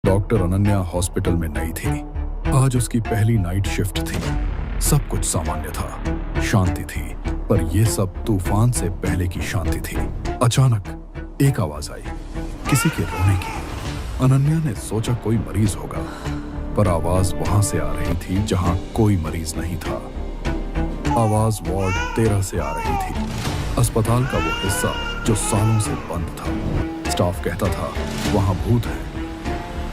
Doctor Ananya hospital में नई थी। आज उसकी पहली नाइट शिफ्ट थी। सब कुछ सामान्य था, शांति थी, पर यह सब तूफान से पहले की शांति थी। अचानक एक आवाज आई, किसी के रोने की। अनन्या ने सोचा कोई मरीज होगा, पर आवाज वहां से आ रही थी जहां कोई मरीज नहीं था। आवाज वार्ड 13 से आ रही थी, अस्पताल का वो हिस्सा जो सालों से बंद था। स्टाफ कहता था वहां भूत है,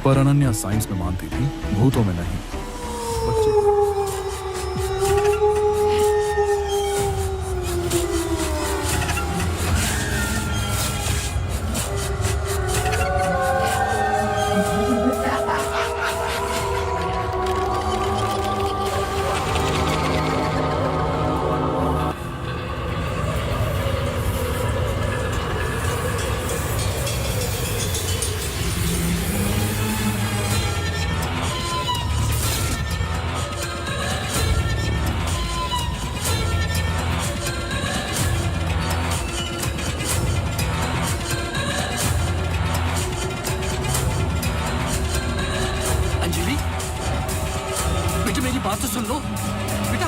पर अनन्या साइंस में मानती थी, भूतों में नहीं। बच्चे बात तो सुन लो बेटा।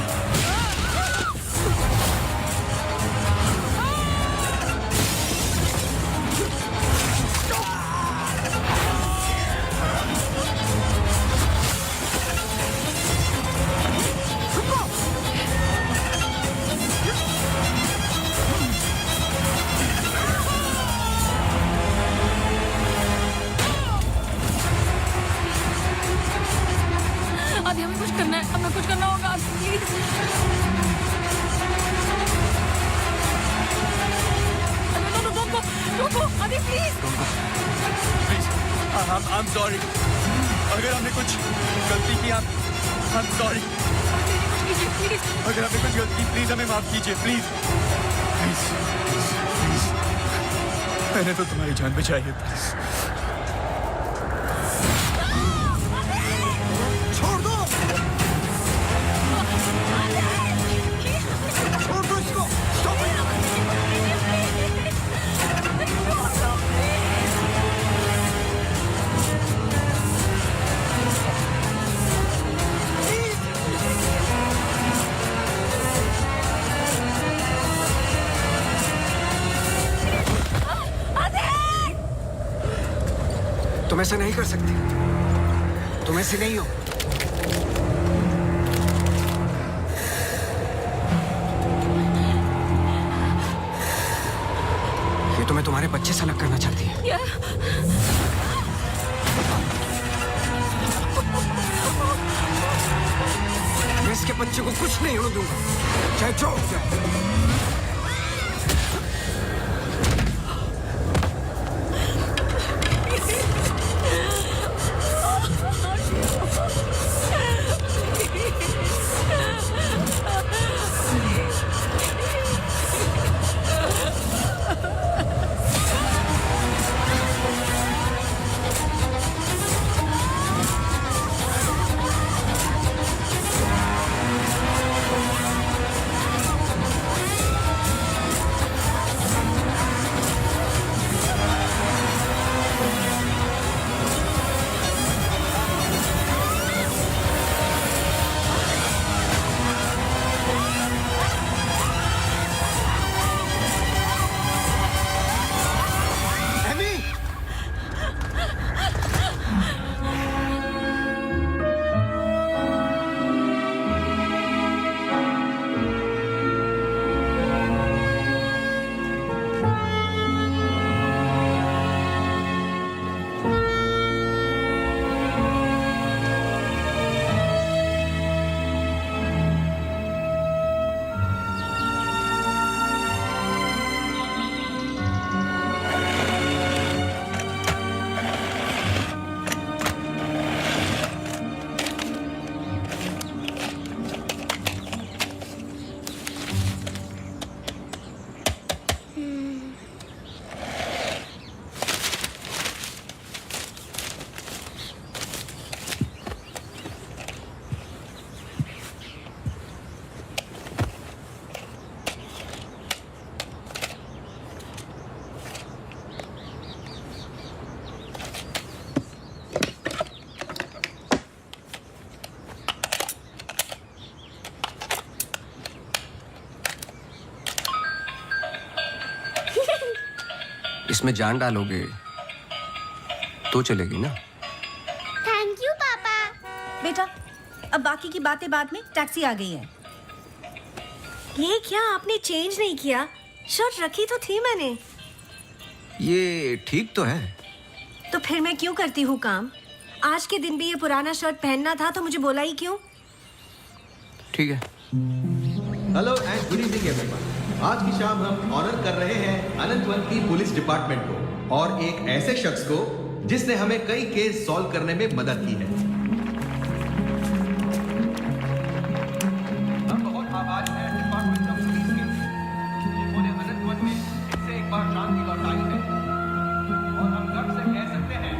आदि हमें कुछ करना है, हमें कुछ करना होगा प्लीज। रुको आदि प्लीज। I'm sorry। अगर हमने कुछ गलती की, I'm sorry। अगर हमने कुछ गलती की, प्लीज हमें माफ कीजिए, प्लीज प्लीज प्लीज। मैंने तो तुम्हारी जान बचाई है, प्लीज। छोड़ दो, छोड़ दो इसको। Stop it। तुम ऐसा नहीं कर सकते, तुम ऐसे नहीं हो। ये तुम्हें तुम्हारे बच्चे से अलग करना चाहती है। मैं इसके बच्चे को कुछ नहीं होने दूंगा, चाहे जो हो जाए। इसमें जान डालोगे तो चलेगी ना? थैंक यू पापा। बेटा, अब बाकी की बातें बाद में, टैक्सी आ गई है। ये क्या आपने चेंज नहीं किया? शर्ट रखी तो थी मैंने। ये ठीक तो है। तो फिर मैं क्यों करती हूँ काम? आज के दिन भी ये पुराना शर्ट पहनना था तो मुझे बोला ही क्यों? ठीक है। Hello and good evening everyone. आज की शाम हम ऑनर कर रहे हैं अनंतवंती पुलिस डिपार्टमेंट को और एक ऐसे शख्स को जिसने हमें कई केस सॉल्व करने में मदद की है। हम बहुत आभारी हैं डिपार्टमेंट ऑफ पुलिस के, जिन्होंने अनंतवन में से एक बार शांति लौटाई है और हम गर्व से कह सकते हैं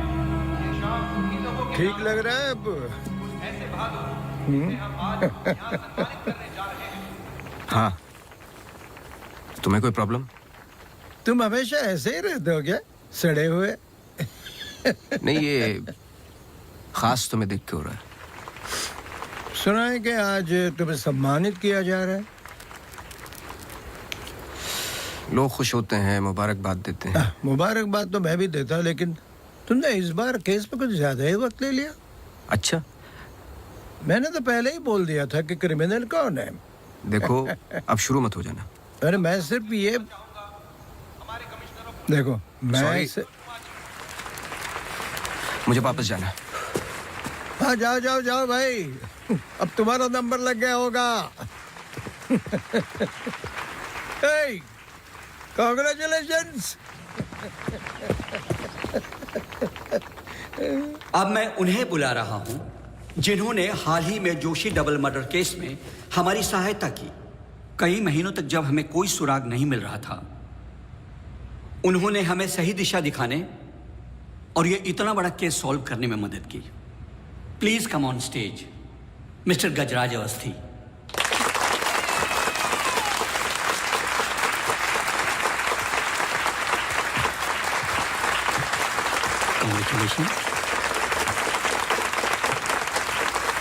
ये शाम उन्हीं लोगों के ठीक लग रहा है अब? ऐसे बहादुर जिन्हें हम आज यहाँ सम्मानित करने जा रहे हैं। हाँ, तुम्हें कोई प्रॉब्लम? तुम हमेशा ऐसे ही रहते हो क्या, सड़े हुए? नहीं, ये खास तुम्हें देख के हो रहा है। सुना है कि आज तुम्हें सम्मानित किया जा रहा है। लोग खुश होते हैं, मुबारकबाद देते हैं। मुबारकबाद तो मैं भी देता, लेकिन तुमने इस बार केस पे कुछ ज्यादा ही वक्त ले लिया। अच्छा, मैंने तो पहले ही बोल दिया था कि क्रिमिनल कौन है। देखो अब शुरू मत हो जाना। अरे मैं सिर्फ ये देखो, Sorry. मुझे वापस जाना है। हाँ, जाओ जाओ जाओ भाई, अब तुम्हारा नंबर लग गया होगा। hey, congratulations! अब मैं उन्हें बुला रहा हूं जिन्होंने हाल ही में जोशी डबल मर्डर केस में हमारी सहायता की। कई महीनों तक जब हमें कोई सुराग नहीं मिल रहा था, उन्होंने हमें सही दिशा दिखाने और ये इतना बड़ा केस सॉल्व करने में मदद की। Please come on stage mister Gajraj Awasthi. Congratulations.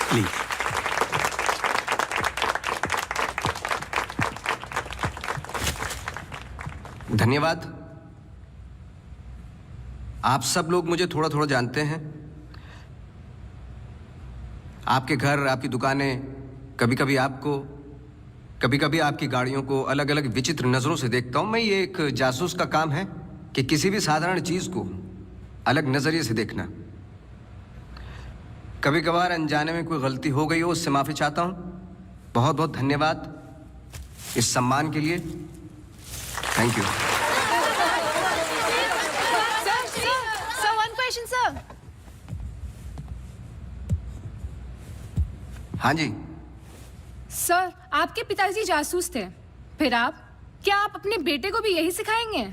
Please. धन्यवाद। आप सब लोग मुझे थोड़ा थोड़ा जानते हैं। आपके घर, आपकी दुकानें, कभी कभी आपको, कभी कभी आपकी गाड़ियों को अलग अलग विचित्र नजरों से देखता हूं। मैं ये एक जासूस का काम है कि किसी भी साधारण चीज को अलग नजरिए से देखना। कभी कभार अनजाने में कोई गलती हो गई हो, उससे माफी चाहता हूं। बहुत बहुत धन्यवाद इस सम्मान के लिए। Thank you. Sir, one question, sir. हाँ जी। सर, आपके पिताजी जासूस थे, फिर आप? क्या आप अपने बेटे को भी यही सिखाएंगे?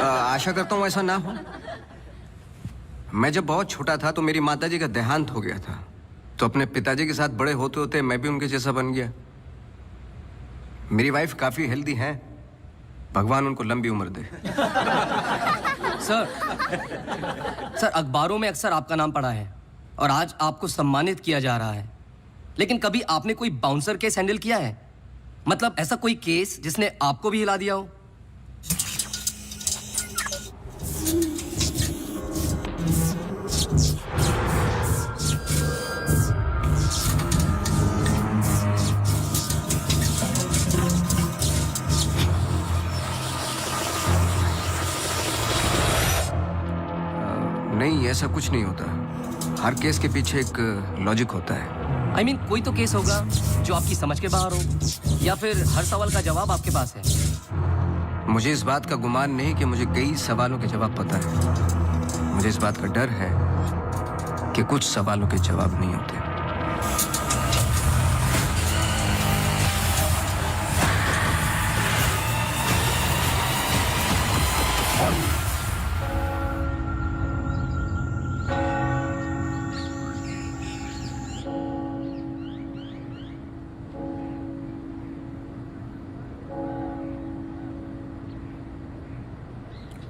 आशा करता हूँ ऐसा ना हो। मैं जब बहुत छोटा था तो मेरी माताजी का देहांत हो गया था, तो अपने पिताजी के साथ बड़े होते होते मैं भी उनके जैसा बन गया। मेरी वाइफ काफी हेल्दी हैं, भगवान उनको लंबी उम्र दे। सर अखबारों में अक्सर आपका नाम पड़ा है और आज आपको सम्मानित किया जा रहा है, लेकिन कभी आपने कोई बाउंसर केस हैंडल किया है? मतलब ऐसा कोई केस जिसने आपको भी हिला दिया हो? नहीं, ऐसा कुछ नहीं होता। हर केस के पीछे एक लॉजिक होता है। I mean, कोई तो केस होगा जो आपकी समझ के बाहर हो, या फिर हर सवाल का जवाब आपके पास है। मुझे इस बात का गुमान नहीं कि मुझे कई सवालों के जवाब पता है। मुझे इस बात का डर है कि कुछ सवालों के जवाब नहीं होते।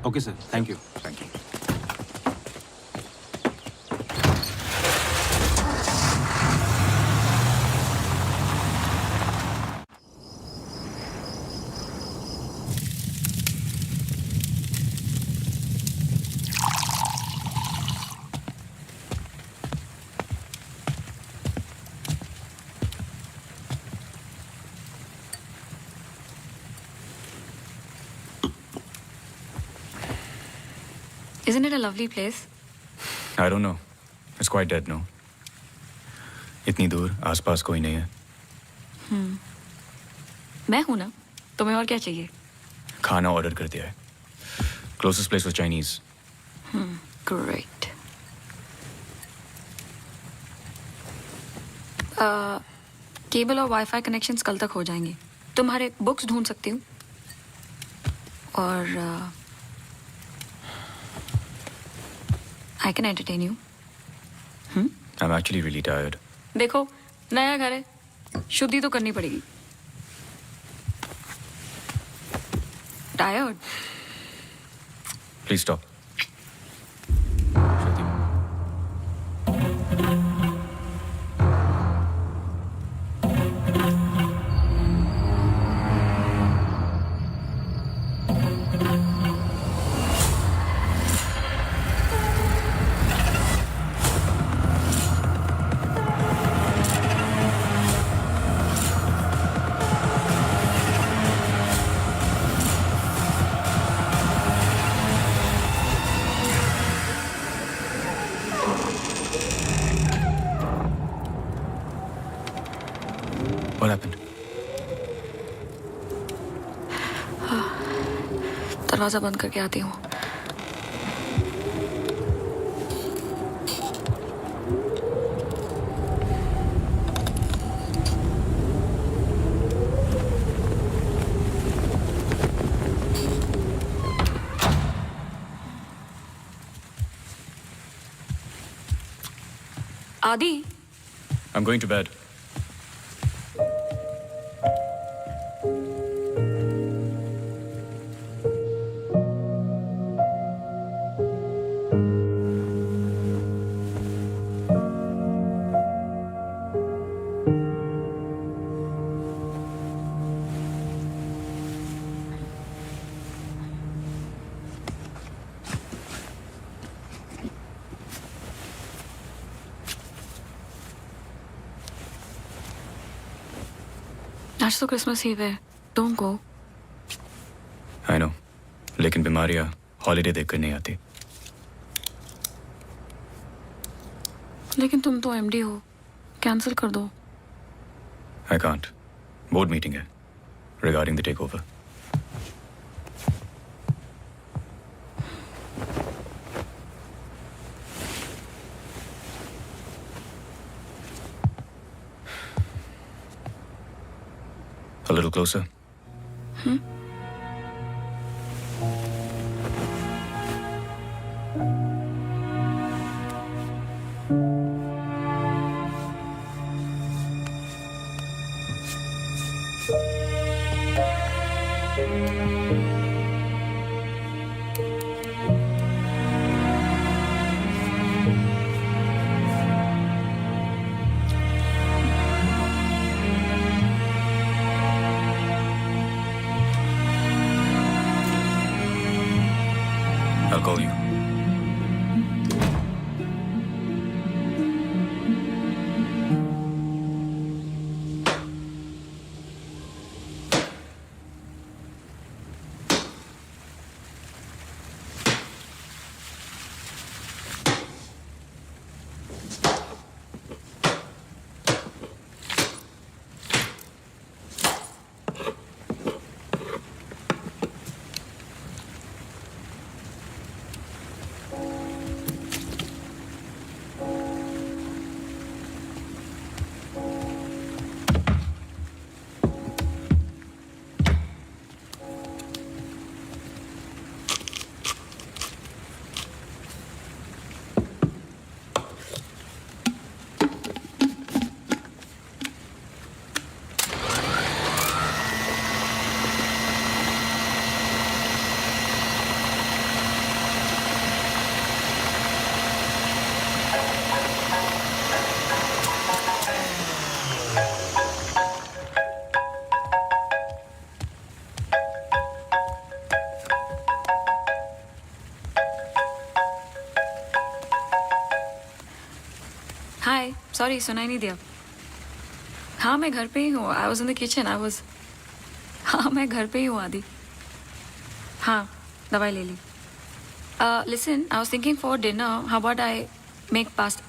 Okay sir, thank you. Thank you. Isn't it a lovely place? I don't know. It's quite dead, no? इतनी दूर आसपास कोई नहीं है. मैं हूं ना, तुम्हें और क्या चाहिए? खाना ऑर्डर कर दिया है. Closest place was Chinese. Great. Cable और वाईफाई कनेक्शंस कल तक हो जाएंगे. तुम्हारे बुक्स ढूंढ सकती हूँ. और I can entertain you. I'm actually really tired. देखो, नया घर है, शुद्धि तो करनी पड़ेगी. Tired? Please stop. What happened? दरवाजा बंद करके आती हूँ. आदि, I'm going to bed. आज तो क्रिसमस ईव है. Don't go. I know. लेकिन बीमारियां हॉलीडे देखकर नहीं आती. लेकिन तुम तो एमडी हो. कैंसिल कर दो. I can't. Board meeting है regarding the takeover. A little closer. I'll call you. Hi, sorry, सुनाई नहीं दिया. हाँ, मैं घर पे ही हूँ. I was in the kitchen. हाँ, मैं घर पे ही हूँ आदि. हाँ, दवाई ले ली. Listen, I was thinking for dinner, how about I make pasta?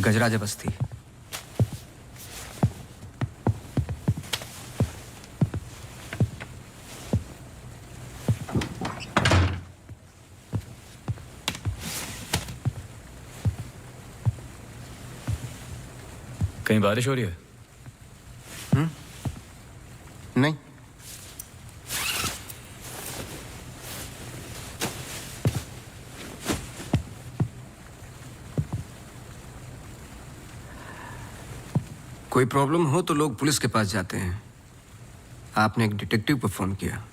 गजराज बस्ती। कहीं बारिश हो रही है? नहीं। कोई प्रॉब्लम हो तो लोग पुलिस के पास जाते हैं। आपने एक डिटेक्टिव को फोन किया।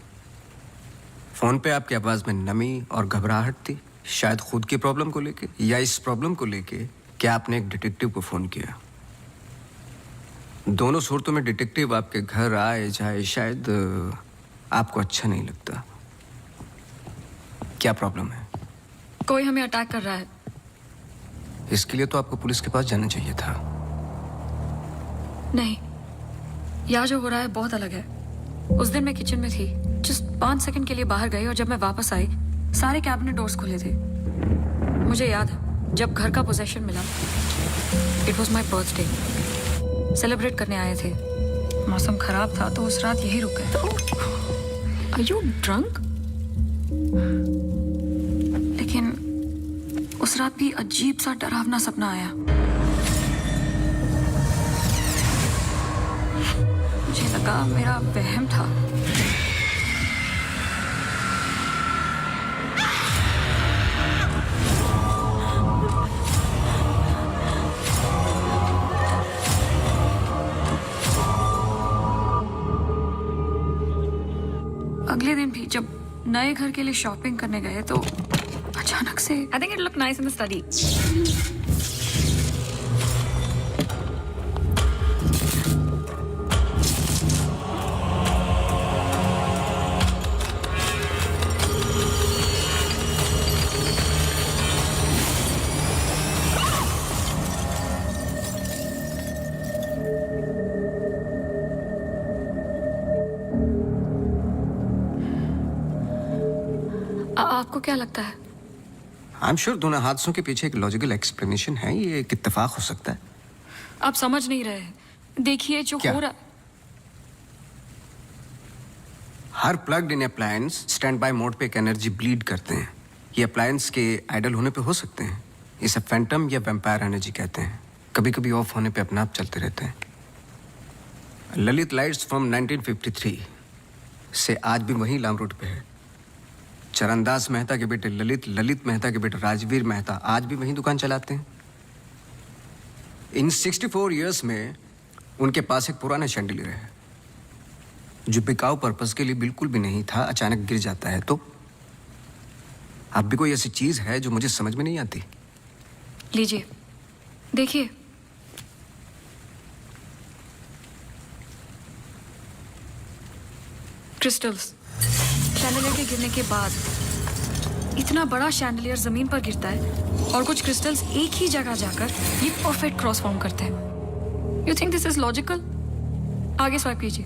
फोन पे आपकी आवाज में नमी और घबराहट थी, शायद खुद की प्रॉब्लम को लेके या इस प्रॉब्लम को लेके कि आपने एक डिटेक्टिव को फोन किया। दोनों सूरतों में डिटेक्टिव आपके घर आए जाए शायद आपको अच्छा नहीं लगता। क्या प्रॉब्लम है? कोई हमें अटैक कर रहा है। इसके लिए तो आपको पुलिस के पास जाना चाहिए था। नहीं, यहाँ जो हो रहा है बहुत अलग है। उस दिन मैं किचन में थी, जस्ट 5 सेकंड के लिए बाहर गई और जब मैं वापस आई सारे कैबिनेट डोर्स खुले थे। मुझे याद है जब घर का पोजेशन मिला, it was my birthday, celebrate करने आए थे। मौसम खराब था तो उस रात यही रुक गए। Are you drunk? लेकिन उस रात भी अजीब सा डरावना सपना आया। मुझे लगा मेरा वहम था। अगले दिन भी जब नए घर के लिए शॉपिंग करने गए तो अचानक से I think it look nice in the study. आपको क्या लगता है? आई एम श्योर दोनों हादसों के पीछे एक लॉजिकल एक्सप्लेनेशन है। ये एक इत्तेफाक हो सकता है। आप समझ नहीं रहे हैं। देखिए जो क्या? हो रहा हर plugged in appliance stand by mode पे एक एनर्जी ब्लीड करते हैं। ये अप्लायंस के आइडल होने पे हो सकते हैं। इसे फैंटम या वैम्पायर एनर्जी कहते हैं। कभी कभी ऑफ होने पे अपने आप चलते रहते हैं। ललित लाइट्स फ्रॉम 1953 से आज भी वही लामरोड पे है। चरणदास मेहता के बेटे ललित, ललित मेहता के बेटे राजवीर मेहता आज भी वही दुकान चलाते हैं। इन 64 इयर्स में उनके पास एक पुराना शैंडिलियर है जो बिकाऊ पर्पस के लिए बिल्कुल भी नहीं था। अचानक गिर जाता है तो अब भी कोई ऐसी चीज है जो मुझे समझ में नहीं आती। लीजिए देखिए। क्रिस्टल्स। शैंडलियर के गिरने के बाद इतना बड़ा शैंडलियर जमीन पर गिरता है और कुछ क्रिस्टल्स एक ही जगह जाकर ये परफेक्ट क्रॉस फॉर्म करते हैं। You think this is logical? आगे स्वाइप कीजिए।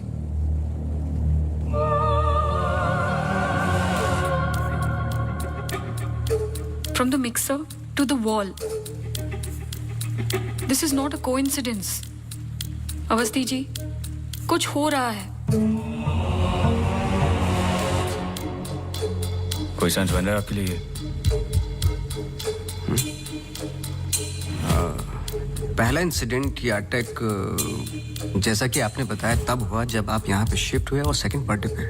From the mixer to the wall. This is not a coincidence. Awasthi ji, कुछ हो रहा है। कोई सेंस बन रहा है आपके लिए? पहला इंसिडेंट या अटैक जैसा कि आपने बताया तब हुआ जब आप यहाँ पे शिफ्ट हुए और सेकंड बर्थडे पे।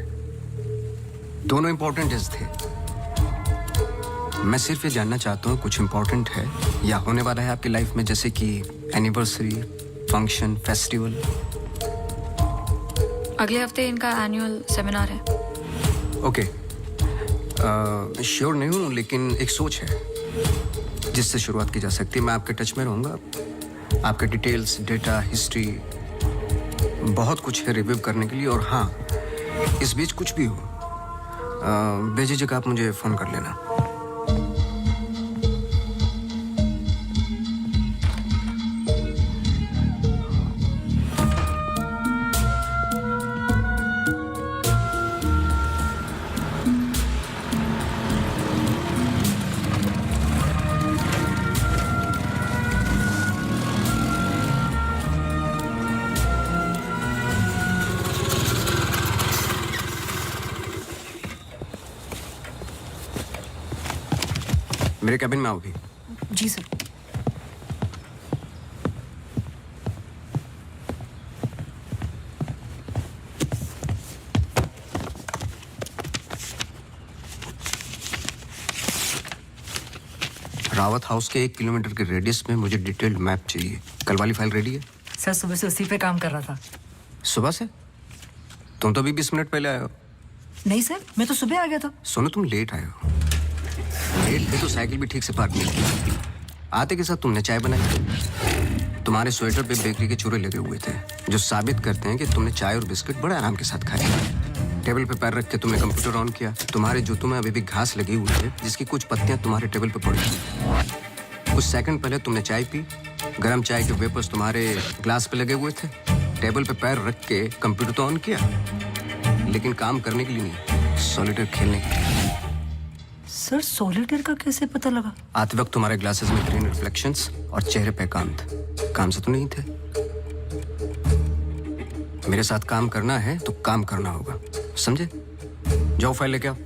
दोनों इंपॉर्टेंट डेज थे। मैं सिर्फ ये जानना चाहता हूँ कुछ इंपॉर्टेंट है या होने वाला है आपकी लाइफ में, जैसे कि एनिवर्सरी, फंक्शन, फेस्टिवल। अगले हफ्ते इनका एनुअल सेमिनार है। ओके, श्योर नहीं हूँ लेकिन एक सोच है जिससे शुरुआत की जा सकती है। मैं आपके टच में रहूँगा। आपके डिटेल्स, डेटा, हिस्ट्री बहुत कुछ है रिव्यू करने के लिए। और हाँ, इस बीच कुछ भी हो बेझिझक आप मुझे फ़ोन कर लेना। मेरे कैबिन में आओगी? जी सर। रावत हाउस के 1 किलोमीटर के रेडियस में मुझे डिटेल्ड मैप चाहिए। कल वाली फाइल रेडी है? सर सुबह से उसी पे काम कर रहा था। सुबह से? तुम तो अभी 20 मिनट पहले आए हो। नहीं सर, मैं तो सुबह आ गया था। सुनो, तुम लेट आए हो। लेट थे तो साइकिल भी ठीक से पार्क नहीं की। आते के साथ तुमने चाय बनाई। तुम्हारे स्वेटर पे बेकरी के चूरे लगे हुए थे जो साबित करते हैं कि तुमने चाय और बिस्किट बड़े आराम के साथ खाए। टेबल पे पैर रख के तुमने कंप्यूटर ऑन किया। तुम्हारे जूतों में अभी भी घास लगी हुई है जिसकी कुछ पत्तियां तुम्हारे टेबल पे पड़ी थी। कुछ सेकंड पहले तुमने चाय पी। गर्म चाय के वेपर्स तुम्हारे ग्लास पे लगे हुए थे। टेबल पे पैर रख के कंप्यूटर तो ऑन किया, लेकिन काम करने के लिए नहीं, सॉलिटेयर खेलने के लिए। सर सॉलिटेयर का कैसे पता लगा? आते वक्त तुम्हारे ग्लासेस में ग्रीन रिफ्लेक्शंस और चेहरे पे एकांत। काम से तो नहीं थे। मेरे साथ काम करना है तो काम करना होगा, समझे? जाओ फाइल लेके आओ।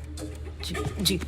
जी।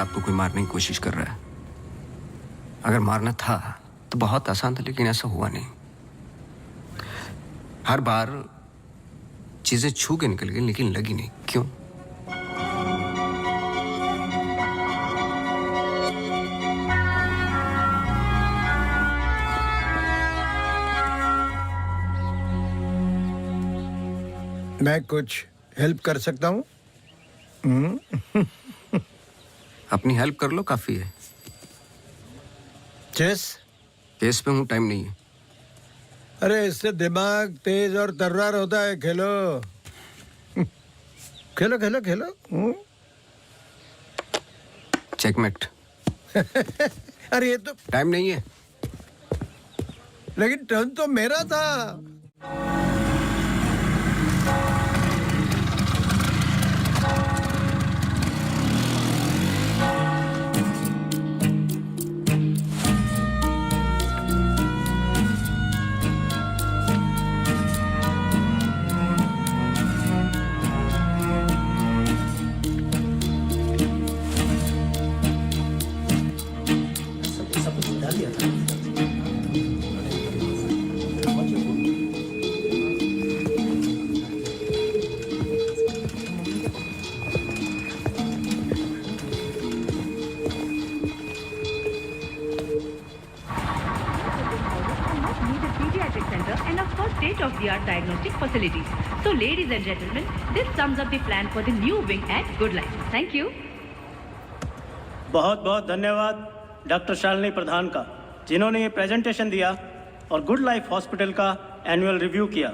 था आपको कोई मारने की कोशिश कर रहा है। अगर मारना था तो बहुत आसान था, लेकिन ऐसा हुआ नहीं। हर बार चीजें छू के निकल गई, लेकिन लगी नहीं। क्यों? मैं कुछ हेल्प कर सकता हूँ? अपनी हेल्प कर लो, काफी है। चेस? केस पे हूँ, टाइम नहीं है। अरे इससे दिमाग तेज और तर्रार होता है। खेलो खेलो खेलो खेलो। चेकमेट। अरे ये तो टाइम नहीं है। लेकिन टर्न तो मेरा था। state-of-the-art diagnostic facilities. So, ladies and gentlemen, this sums up the plan for the new wing at Good Life. Thank you. बहुत बहुत धन्यवाद डॉक्टर शालिनी प्रधान का, जिन्होंने ये प्रेजेंटेशन दिया और गुड लाइफ हॉस्पिटल का एनुअल रिव्यू किया।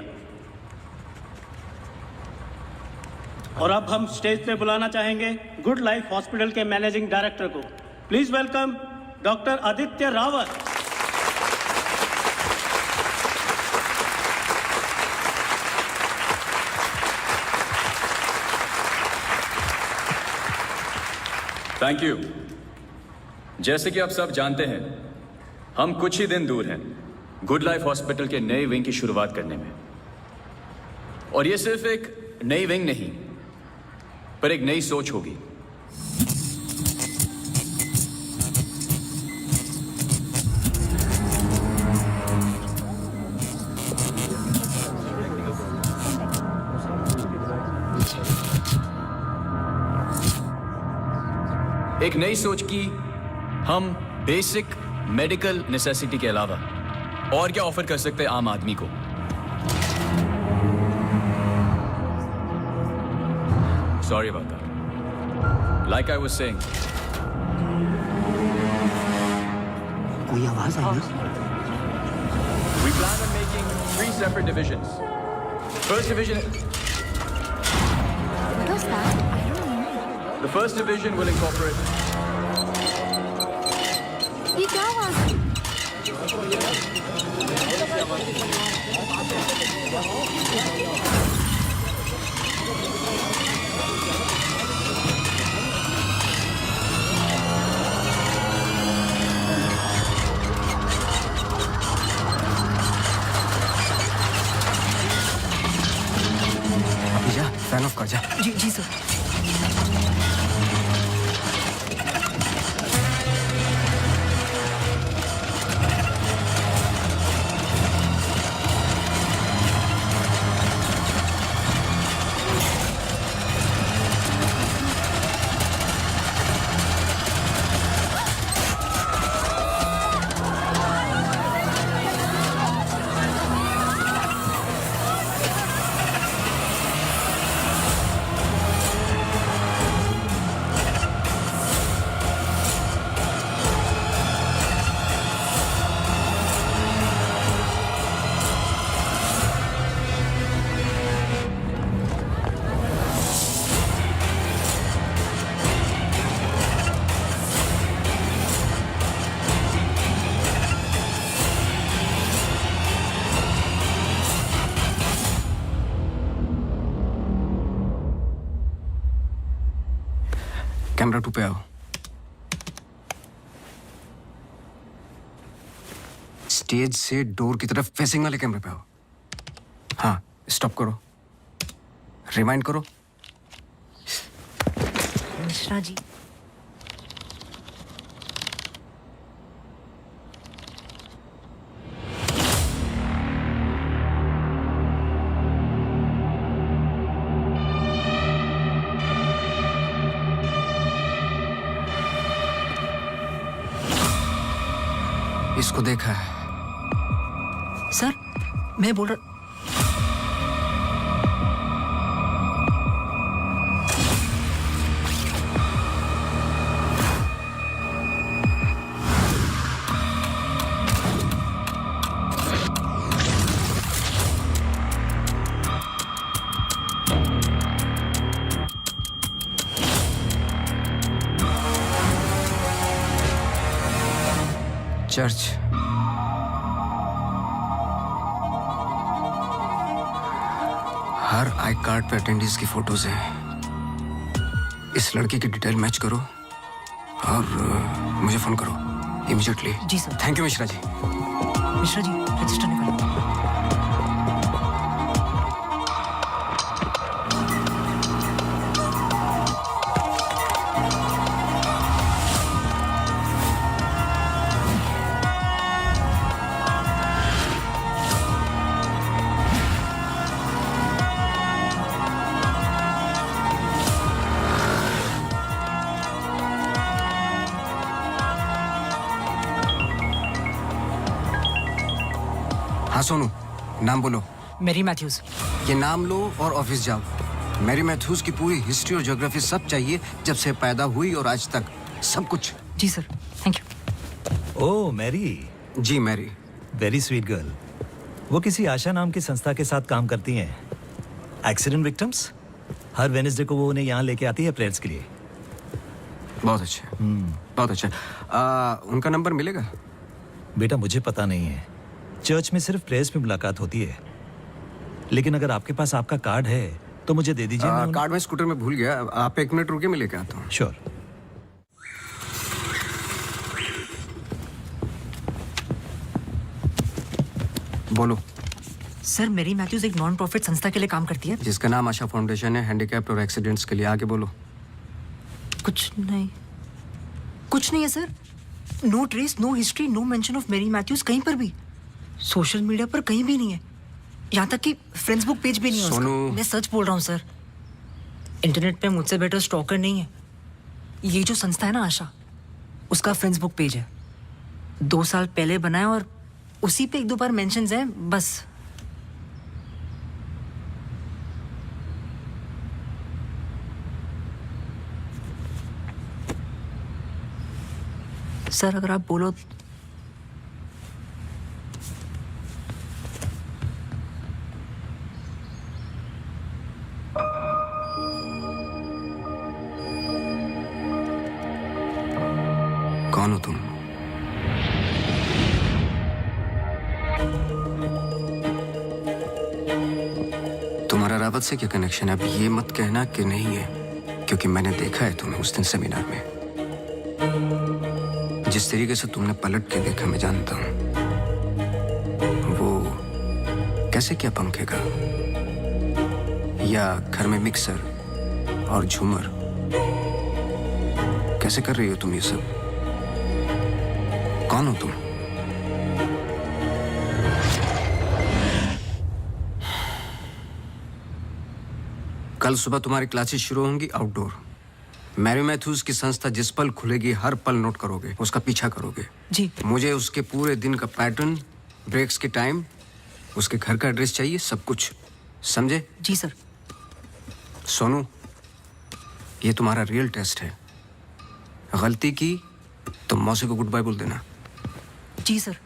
और अब हम स्टेज पे बुलाना चाहेंगे गुड लाइफ हॉस्पिटल के मैनेजिंग डायरेक्टर को। Please welcome doctor Aditya Rawat. Thank you. जैसे कि आप सब जानते हैं, हम कुछ ही दिन दूर हैं गुड लाइफ हॉस्पिटल के नए विंग की शुरुआत करने में। और ये सिर्फ एक नई विंग नहीं, पर एक नई सोच होगी। एक नई सोच की हम बेसिक मेडिकल नेसेसिटी के अलावा और क्या ऑफर कर सकते हैं आम आदमी को। Sorry about that. Like I was saying, कोई आवाज आई है? we plan on making 3 separate divisions. First division. What was that? I don't know. The first division will incorporate. ये क्या आवाज? अभी जा, फैन ऑफ कर जा। जी जी सर। कैमरा 2 पे आओ। स्टेज से डोर की तरफ फेसिंग वाले कैमरे पे आओ। हाँ, स्टॉप करो, रिवाइंड करो। मिश्रा जी, इसको देखा है। सर मैं बोल रहा चर्च। हर आई कार्ड पे अटेंडेंस की फोटोज हैं। इस लड़के की डिटेल मैच करो और मुझे फोन करो इमीडिएटली। जी sir. Thank you Mishra ji. Mishra ji register निकालो। हाँ सोनू, नाम बोलो। Mary Matthews. ये नाम लो और ऑफिस जाओ। मैरी मैथ्यूज की पूरी हिस्ट्री और ज्योग्राफी सब चाहिए, जब से पैदा हुई और आज तक सब कुछ। जी sir, thank you. Oh Mary. जी मैरी। Very sweet girl. वो किसी आशा नाम की संस्था के साथ काम करती हैं। Accident victims. हर वेडनेसडे को वो उन्हें यहाँ लेके आती है प्रेयर्स के लिए। बहुत अच्छा, बहुत अच्छा। उनका नंबर मिलेगा? बेटा मुझे पता नहीं है, चर्च में सिर्फ प्रेयर्स में मुलाकात होती है। लेकिन अगर आपके पास आपका कार्ड है तो मुझे दे दीजिए। कार्ड मैं स्कूटर में भूल गया, आप 1 मिनट रुकिए, मैं लेके आता हूँ। श्योर। बोलो। सर मैरी मैथ्यूज एक नॉन प्रॉफिट संस्था के लिए काम करती है जिसका नाम आशा फाउंडेशन है, हैंडीकैप्ड और एक्सीडेंट्स के लिए। आगे बोलो। कुछ नहीं है sir. No trace, no history, no mention of Mary Matthews कहीं पर भी। सोशल मीडिया पर कहीं भी नहीं है, यहाँ तक कि फेसबुक पेज भी नहीं है उसका। मैं सच बोल रहा हूँ सर, इंटरनेट पे मुझसे बेटर स्टॉकर नहीं है। ये जो संस्था है ना आशा, उसका फेसबुक पेज है, 2 साल पहले बना है और उसी पे 1-2 बार मेंशंस हैं बस। सर अगर आप बोलो। कौन हो तुम? तुम्हारा रावत से क्या कनेक्शन है? अब ये मत कहना कि नहीं है, क्योंकि मैंने देखा है तुम्हें उस दिन सेमिनार में। जिस तरीके से तुमने पलट के देखा मैं जानता हूं। वो कैसे क्या पंखेगा, या घर में मिक्सर और झूमर कैसे कर रही हो तुम ये सब? कौन हो तुम? कल सुबह तुम्हारी क्लासेस शुरू होंगी आउटडोर। मैरी मैथ्यूज की संस्था जिस पल खुलेगी हर पल नोट करोगे, उसका पीछा करोगे। जी। मुझे उसके पूरे दिन का पैटर्न, ब्रेक्स के टाइम, उसके घर का एड्रेस चाहिए, सब कुछ। समझे? जी सर। सोनू, ये तुम्हारा रियल टेस्ट है। गलती की तो मौसी को गुड बाय बोल देना। जी sir.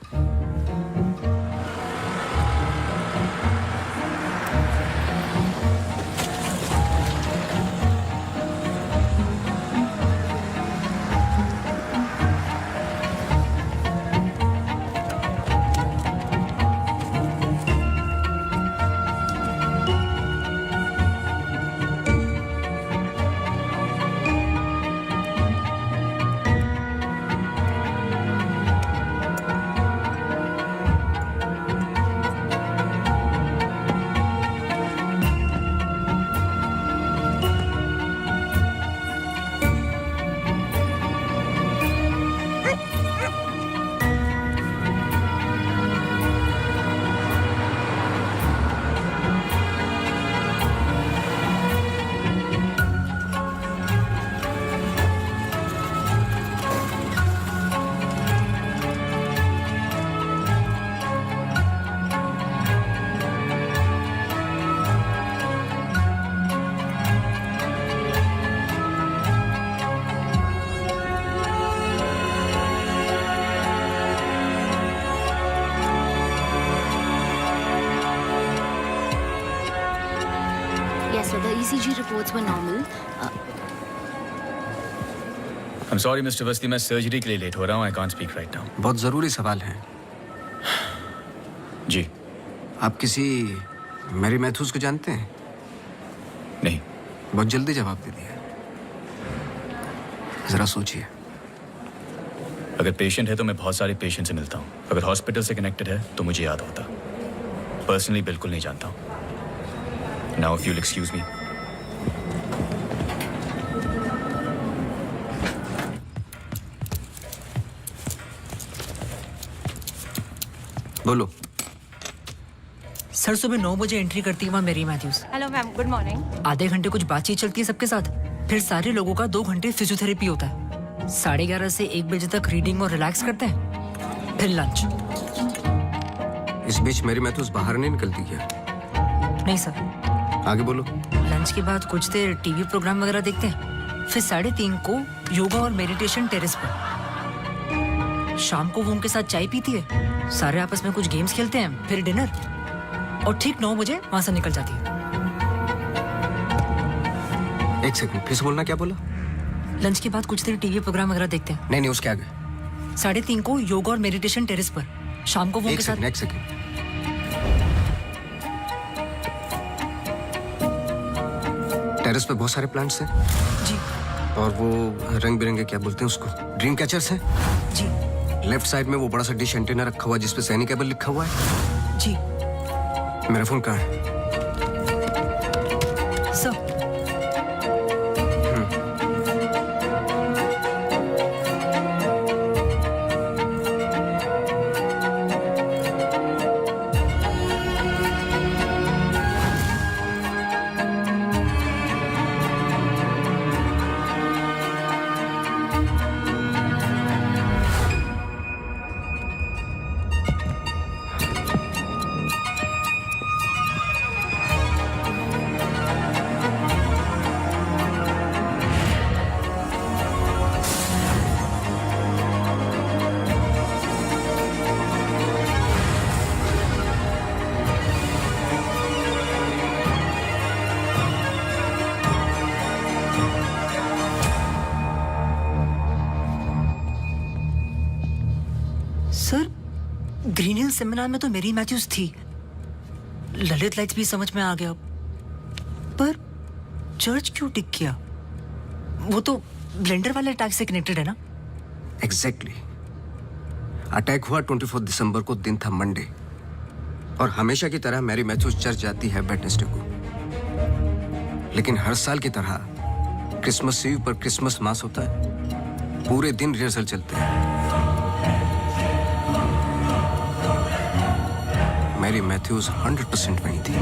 ECG reports were normal. I'm sorry, Mr. Vasti, मैं सर्जरी के लिए लेट हो रहा हूँ. I can't speak right now. बहुत ज़रूरी सवाल है. जी. आप किसी मैरी मैथ्यूज को जानते हैं? नहीं. बहुत जल्दी जवाब दे दिया. जरा सोचिए. अगर पेशेंट है तो मैं बहुत सारे पेशेंट से मिलता हूँ. अगर हॉस्पिटल से कनेक्टेड है तो मुझे याद होता. पर्सनली बिल्कुल नहीं जानता हूँ. Now if you'll excuse me. बोलो. सर सुबह 9 बजे एंट्री करती है वहाँ Mary Matthews. Hello ma'am, good morning. आधे घंटे कुछ बातचीत चलती है सबके साथ, फिर सारे लोगों का 2 घंटे फिजियोथेरेपी होता है. 11:30 से 1 बजे तक रीडिंग और रिलैक्स करते हैं, फिर लंच. इस बीच मेरी मैथ्यूज बाहर नहीं निकलती क्या? नहीं सर. आगे बोलो. लंच के बाद कुछ देर टीवी प्रोग्राम वगैरह देखते हैं, फिर 3:30 को योगा और मेडिटेशन टेरेस पर. शाम को वो उनके साथ चाय पीती है, सारे आपस में कुछ गेम्स खेलते हैं, फिर डिनर, और ठीक 9 बजे वहां से निकल जाती है. 1 सेकंड, फिर से बोलना. क्या बोला? लंच के बाद कुछ देर टीवी प्रोग्राम वगैरह देखते हैं. नहीं, उसके आगे. 3:30 को योगा और मेडिटेशन टेरेस पर. शाम को वो उनके साथ. 1 सेकंड. टेरेस पे बहुत सारे प्लांट्स हैं. जी. और वो रंग बिरंगे क्या बोलते हैं उसको, ड्रीम कैचर्स हैं. जी. लेफ्ट साइड में वो बड़ा सा डिश एंटीना रखा हुआ है जिसपे सैनी केबल लिखा हुआ है. जी. मेरा फोन कहाँ है? Sir. Sir, Green Hill seminar में तो मेरी मैथ्यूज थी. ललित लाइट्स भी समझ में आ गया, पर चर्च क्यों टिक किया? वो तो ब्लेंडर वाले अटैक से कनेक्टेड है ना? एग्जैक्टली. अटैक हुआ 24 दिसंबर को, दिन था मंडे, और हमेशा की तरह मैरी मैथ्यूज चर्च जाती है वेडनेसडे को. लेकिन हर साल की तरह क्रिसमस ईव पर क्रिसमस मास होता है. पूरे दिन रिहर्सल चलते हैं. मैरी मैथ्यूज 100% वहीं थी.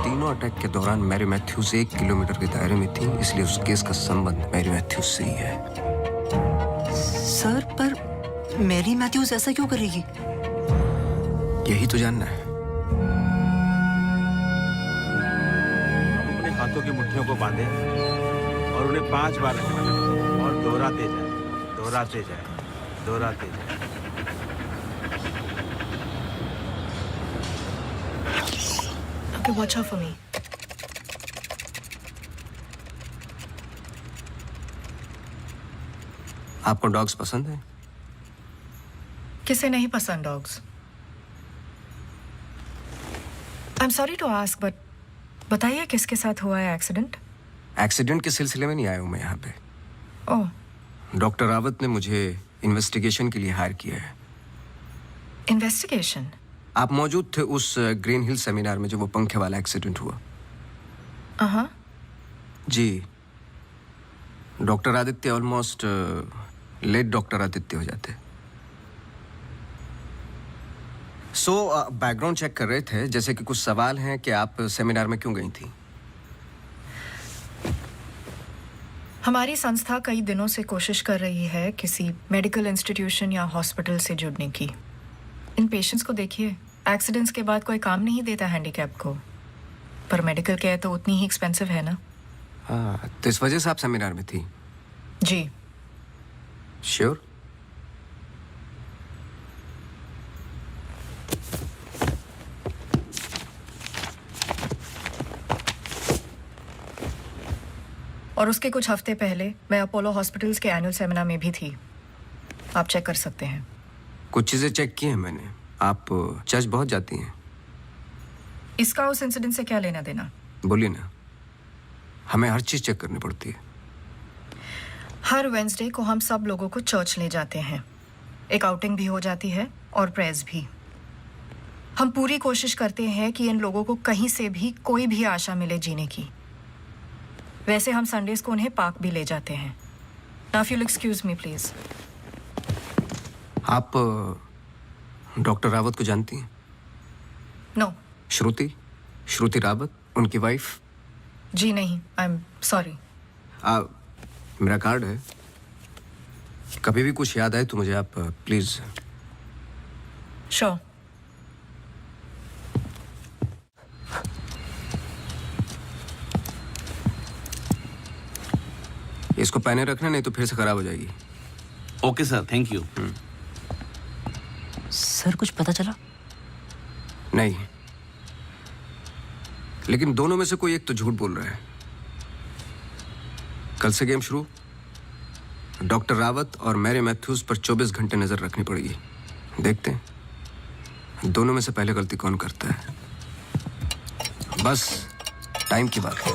तीनों अटैक के दौरान मैरी मैथ्यूज 1 किलोमीटर के दायरे में थी, इसलिए उस केस का संबंध मैरी मैथ्यूज से ही है. सर, पर मैरी मैथ्यूज ऐसा क्यों करेगी? यही तो जानना है. अपने हाथों की मुट्ठियों को बांधे और उन्हें 5 बार रखना और दोहराते जाए, दोहराते जाए, दोहराते जाए. Okay, watch out for me. आपको डॉग्स पसंद है? किसे नहीं पसंद dogs? I am sorry to ask, but बताइए किसके साथ हुआ है एक्सीडेंट? एक्सीडेंट के सिलसिले में नहीं आया हूं मैं यहाँ पे. ओह. डॉक्टर रावत ने मुझे इन्वेस्टिगेशन के लिए हायर किया है. इन्वेस्टिगेशन? आप मौजूद थे उस ग्रीन हिल सेमिनार में जब वो पंखे वाला एक्सीडेंट हुआ? हाँ. जी. Doctor Aditya almost late doctor Aditya हो जाते. सो बैकग्राउंड चेक कर रहे थे, जैसे कि कुछ सवाल हैं कि आप सेमिनार में क्यों गई थी? हमारी संस्था कई दिनों से कोशिश कर रही है किसी मेडिकल इंस्टीट्यूशन या हॉस्पिटल से जुड़ने की. इन पेशेंट्स को देखिए, एक्सीडेंट्स के बाद कोई काम नहीं देता हैंडीकैप को, पर मेडिकल केयर तो उतनी ही एक्सपेंसिव है ना. हाँ, तो इस वजह से आप सेमिनार में थी? जी. श्योर? और उसके कुछ हफ्ते पहले मैं अपोलो हॉस्पिटल्स के एनुअल सेमिनार में भी थी। आप चेक कर सकते हैं। कुछ चीजें चेक की हैं मैंने। आप चर्च बहुत जाती हैं। इसका उस इंसिडेंट से क्या लेना देना? बोलिए ना। हमें हर चीज चेक करनी पड़ती है। हर वेंसडे को हम सब लोगों को चर्च ले जाते हैं। एक आउटिंग भी हो जाती है और प्रेयर्स भी। हम पूरी कोशिश करते हैं कि इन लोगों को कहीं से भी कोई भी आशा मिले जीने की। वैसे हम संडेज को उन्हें पार्क भी ले जाते हैं। Now if you'll excuse me please। आप डॉक्टर रावत को जानती हैं? नो। श्रुति रावत, उनकी वाइफ? जी नहीं, आई एम सॉरी। मेरा कार्ड है, कभी भी कुछ याद आए तो मुझे आप प्लीज। श्योर। इसको पहने रखना, नहीं तो फिर से खराब हो जाएगी। Okay sir, thank you. Sir कुछ पता चला? नहीं, लेकिन दोनों में से कोई एक तो झूठ बोल रहा है। कल से गेम शुरू। डॉक्टर रावत और मैरी मैथ्यूज पर 24 घंटे नजर रखनी पड़ेगी। देखते हैं दोनों में से पहले गलती कौन करता है। बस टाइम की बात है।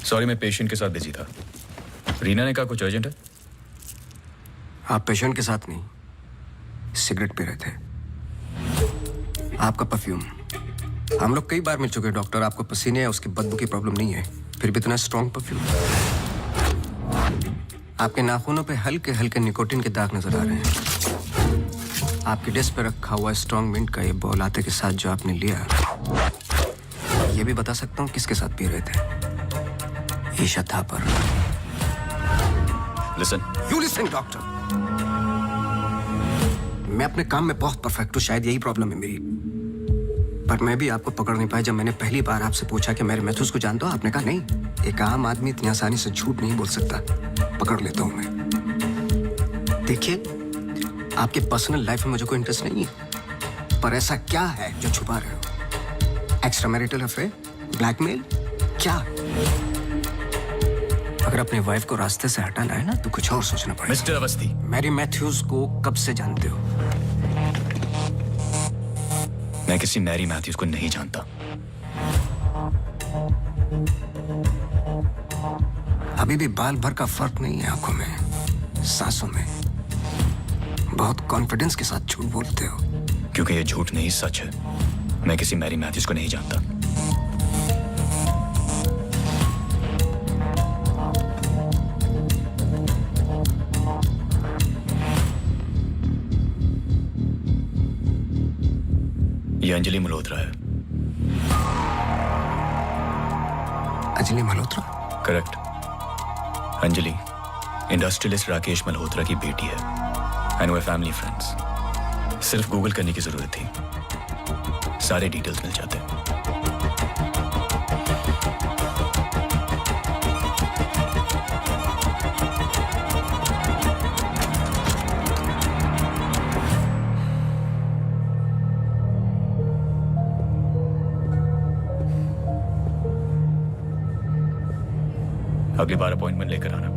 सॉरी, मैं पेशेंट के साथ बिजी था। रीना ने कहा कुछ अर्जेंट है। आप पेशेंट के साथ नहीं, सिगरेट पी रहे थे। आपका परफ्यूम, हम लोग कई बार मिल चुके हैं डॉक्टर। आपको पसीने या उसकी बदबू की प्रॉब्लम नहीं है, फिर भी इतना स्ट्रॉन्ग परफ्यूम। आपके नाखूनों पे हल्के हल्के निकोटिन के दाग नजर आ रहे हैं। आपकी डेस्क पे रखा हुआ स्ट्रॉन्ग मिंट का ये बॉल आते के साथ जो आपने लिया, ये भी बता सकता हूँ किसके साथ पी रहे थे। Isha Thapar. Listen. You listen doctor. मैं अपने काम में बहुत परफेक्ट हूँ, शायद यही प्रॉब्लम है मेरी। पर मैं भी आपको पकड़ नहीं पाया जब मैंने पहली बार आपसे पूछा कि मेरे मैथ्यूज को जानते हो। आपने कहा नहीं, एक आम आदमी इतनी आसानी से झूठ नहीं बोल सकता। पकड़ लेता हूं मैं। देखिए, आपके पर्सनल लाइफ में मुझे कोई इंटरेस्ट नहीं है, पर ऐसा क्या है जो छुपा रहे हो? एक्स्ट्रा मैरिटल अफेयर, ब्लैकमेल, क्या? अगर अपने वाइफ को रास्ते से हटाना है ना तो कुछ और सोचना पड़ेगा। मिस्टर अवस्थी, मैरी मैथ्यूज को कब से जानते हो? मैं किसी मैरी मैथ्यूज को नहीं जानता। अभी भी बाल भर का फर्क नहीं है आंखों में, सांसों में। बहुत कॉन्फिडेंस के साथ झूठ बोलते हो। क्योंकि ये झूठ नहीं, सच है। मैं किसी मैरी मैथ्यूज को नहीं जानता। ये अंजलि मल्होत्रा है। अंजलि मल्होत्रा? करेक्ट। अंजलि इंडस्ट्रियलिस्ट राकेश मल्होत्रा की बेटी है। एंड वे फैमिली फ्रेंड्स। सिर्फ गूगल करने की जरूरत थी, सारे डिटेल्स मिल जाते। अगली बार अपॉइंटमेंट लेकर आना।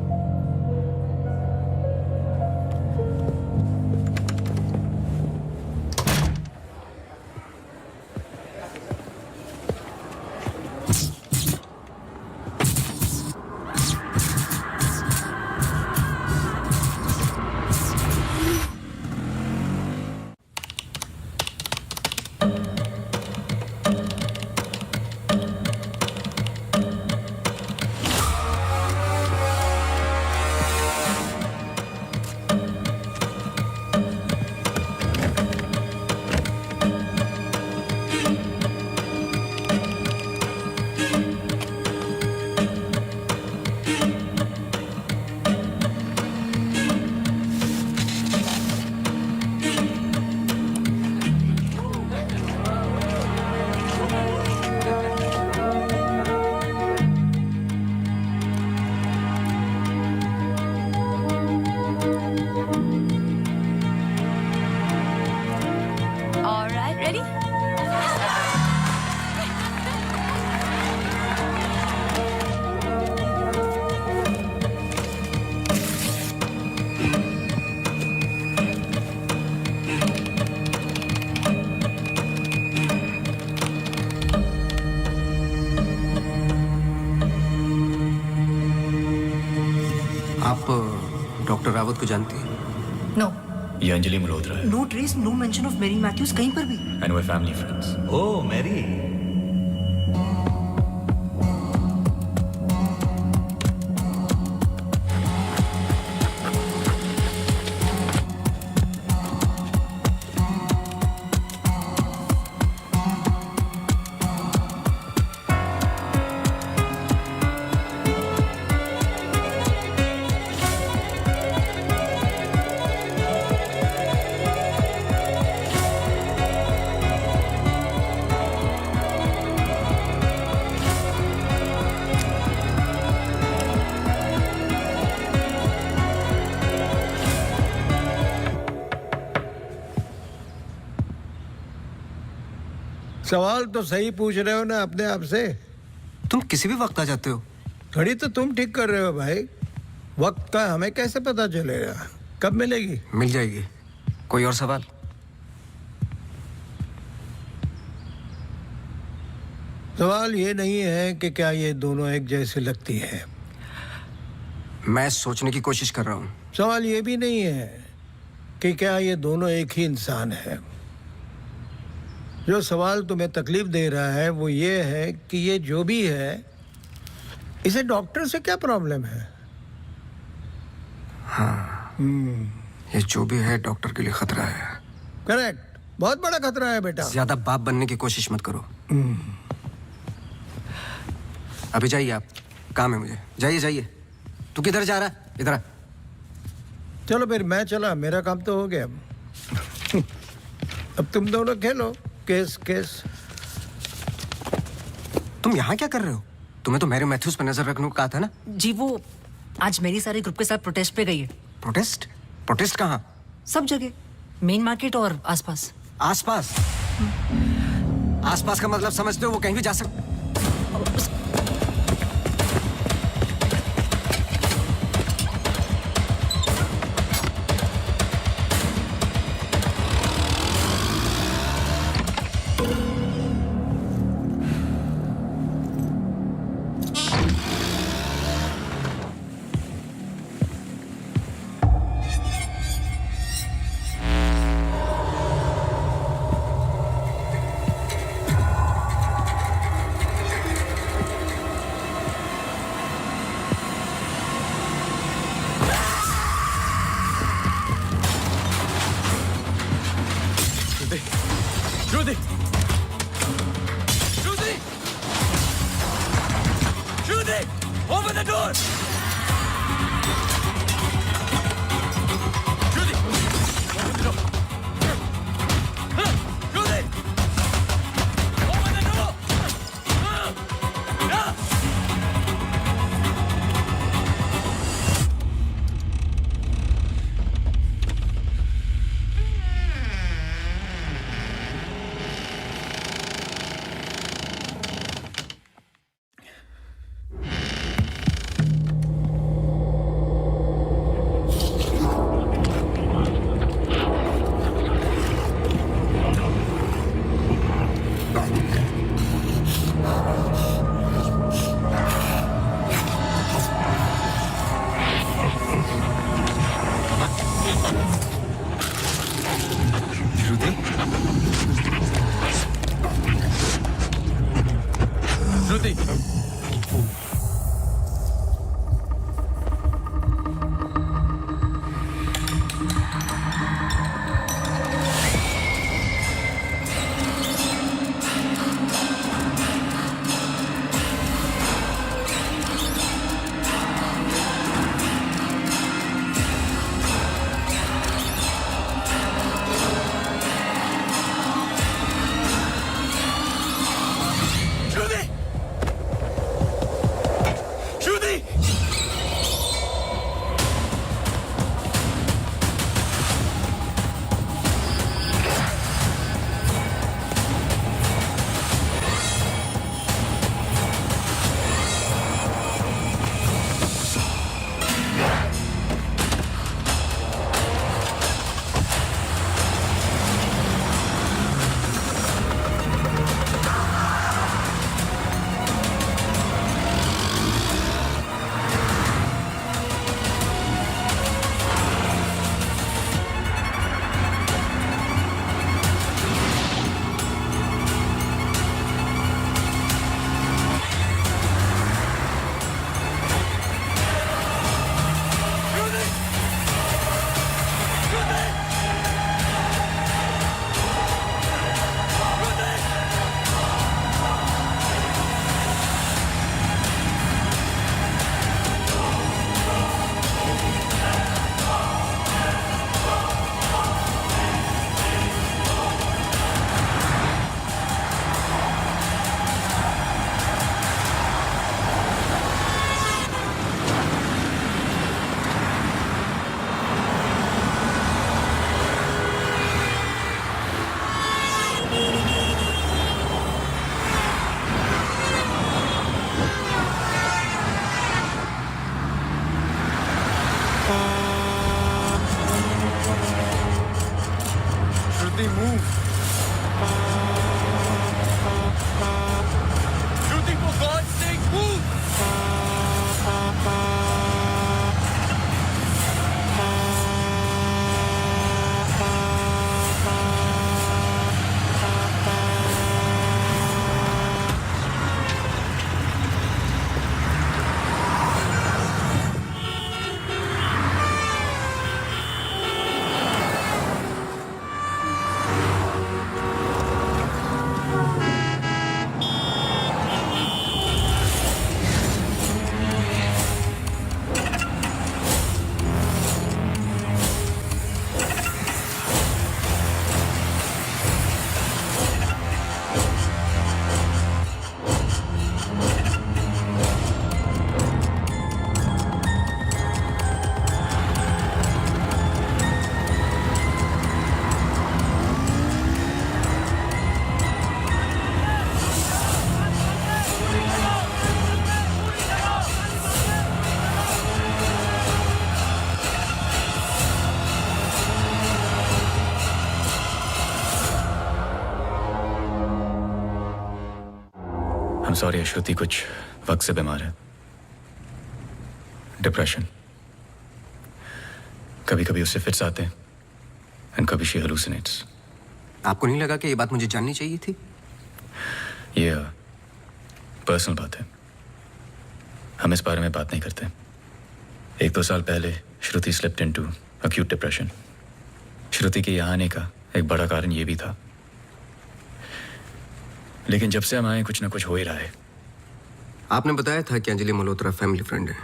डॉक्टर रावत को जानती है? नो। ये अंजलि मल्होत्रा है। No trace, no mention of Mary Matthews कहीं पर भी। एंड वे फैमिली फ्रेंड्स। ओह मैरी, सवाल तो सही पूछ रहे हो ना अपने आप से। तुम किसी भी वक्त आ जाते हो। घड़ी तो तुम ठीक कर रहे हो भाई, वक्त का हमें कैसे पता चलेगा? कब मिलेगी? मिल जाएगी। कोई और सवाल? सवाल ये नहीं है कि क्या ये दोनों एक जैसी लगती है। मैं सोचने की कोशिश कर रहा हूँ। सवाल ये भी नहीं है कि क्या ये दोनों एक ही इंसान है। जो सवाल तुम्हें तकलीफ दे रहा है वो ये है कि ये जो भी है, इसे डॉक्टर से क्या प्रॉब्लम है? हाँ, ये जो भी है डॉक्टर के लिए खतरा है। करेक्ट, बहुत बड़ा खतरा है बेटा। ज्यादा बाप बनने की कोशिश मत करो। अभी जाइए आप, काम है मुझे। जाइए जाइए। तू किधर जा रहा है? इधर आ। चलो फिर मैं चला, मेरा काम तो हो गया। अब तुम दोनों खेलो केस केस। तुम यहाँ क्या कर रहे हो? तुम्हें तो मैरी मैथ्यूज पर नजर रखने को कहा था ना? जी वो आज मेरी सारे ग्रुप के साथ प्रोटेस्ट पे गई है। प्रोटेस्ट? प्रोटेस्ट कहाँ? सब जगह, मेन मार्केट और आसपास। आसपास? आसपास का मतलब समझते हो? वो कहीं भी जा सकते। Rudy! Rudy! Rudy! Open the door! Rudy! Open the door! Rudy! Open the door! I'm sorry, श्रुति कुछ वक्त से बीमार है, डिप्रेशन। कभी कभी उससे फिट्स आते हैं एंड कभी शी हेलुसिनेट्स। आपको नहीं लगा कि ये बात मुझे जाननी चाहिए थी? ये पर्सनल बात है, हम इस बारे में बात नहीं करते। 1-2 साल पहले श्रुति स्लिप्ड इनटू एक्यूट डिप्रेशन। श्रुति के यहाँ आने का एक बड़ा कारण ये भी था, लेकिन जब से हम आए कुछ ना कुछ हो ही रहा है। आपने बताया था कि अंजलि मल्होत्रा फैमिली फ्रेंड है।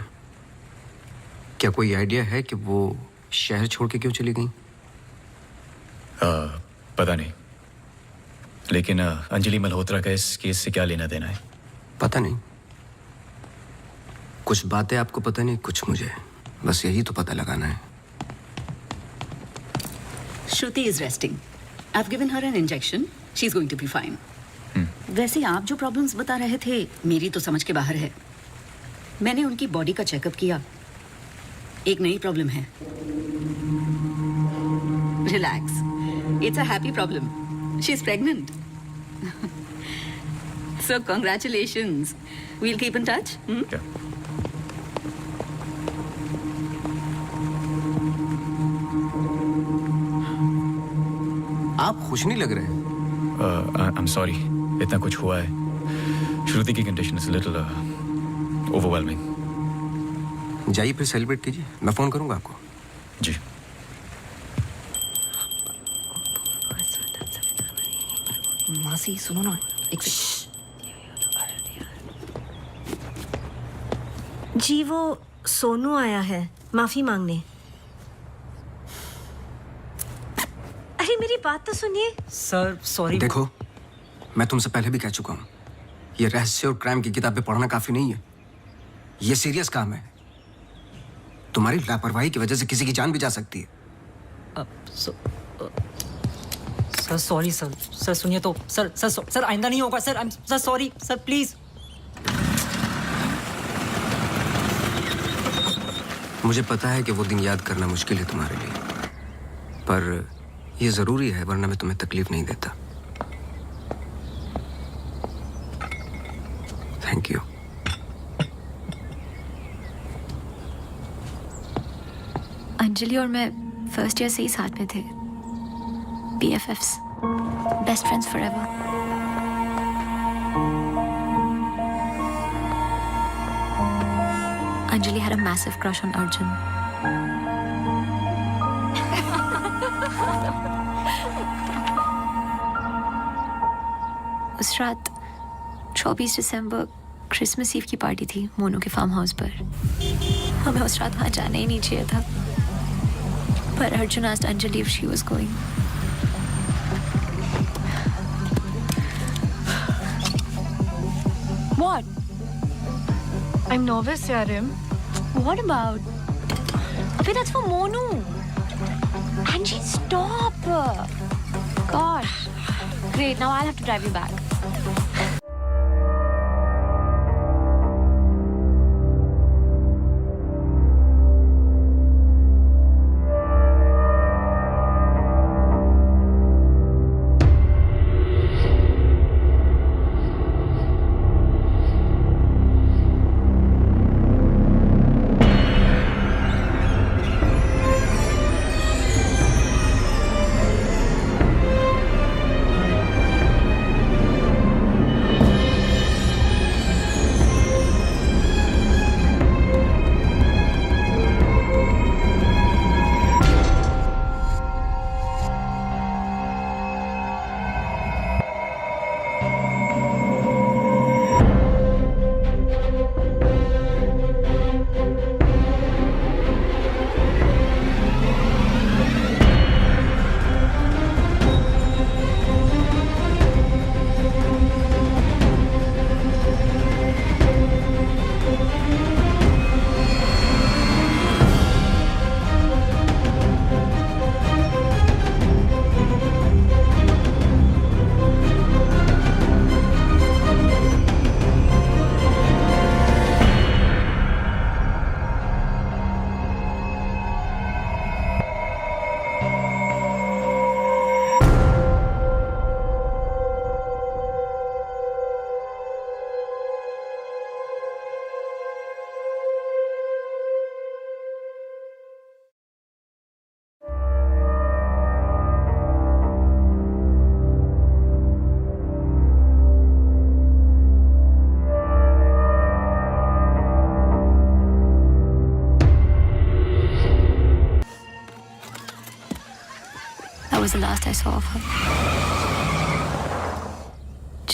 क्या कोई आइडिया है कि वो शहर छोड़ के क्यों चली गई? पता नहीं, लेकिन अंजलि मल्होत्रा का इस केस से क्या लेना देना है? पता नहीं। कुछ बातें आपको पता नहीं, कुछ मुझे। बस यही तो पता लगाना है। Shruti is resting. I've given her an injection. She's going to be fine. वैसे आप जो प्रॉब्लम्स बता रहे थे मेरी तो समझ के बाहर है। मैंने उनकी बॉडी का चेकअप किया, एक नई प्रॉब्लम है। Relax, it's a happy problem. She is pregnant. So congratulations. We'll keep in touch. आप खुश नहीं लग रहे। आई एम सॉरी, इतना कुछ हुआ है। श्रुति की कंडीशन इज लिटिल ओवरवेलमिंग। जाइए फिर सेलिब्रेट कीजिए, मैं फोन करूंगा आपको। जी। मासी सुनो ना, जी वो सोनू आया है माफी मांगने। अरे मेरी बात तो सुनिए सर। सॉरी। देखो, मैं तुमसे पहले भी कह चुका हूं, ये रहस्य और क्राइम की किताबें पढ़ना काफी नहीं है। ये सीरियस काम है। तुम्हारी लापरवाही की वजह से किसी की जान भी जा सकती है। Sir sorry sir. सर सुनिए तो सर। सर आइंदा नहीं होगा sir. Sir sorry sir, please. मुझे पता है कि वो दिन याद करना मुश्किल है तुम्हारे लिए, पर ये जरूरी है, वरना मैं तुम्हें तकलीफ नहीं देता। Thank you. अंजलि और मैं फर्स्ट ईयर से ही साथ में थे, BFFs, best friends forever. Anjali had a massive crush on Arjun. उस रात 24 दिसंबर क्रिसमस ईव की पार्टी थी मोनू के फार्म हाउस पर। हमें उस रात वहां जाना ही नहीं चाहिए था, पर Arjun asked Anjali if she was going. What? I'm nervous, Yarim. What about? Abhi, that's for Monu. Angie, stop! Gosh. Great, now I'll have to drive you back. the last I saw of her.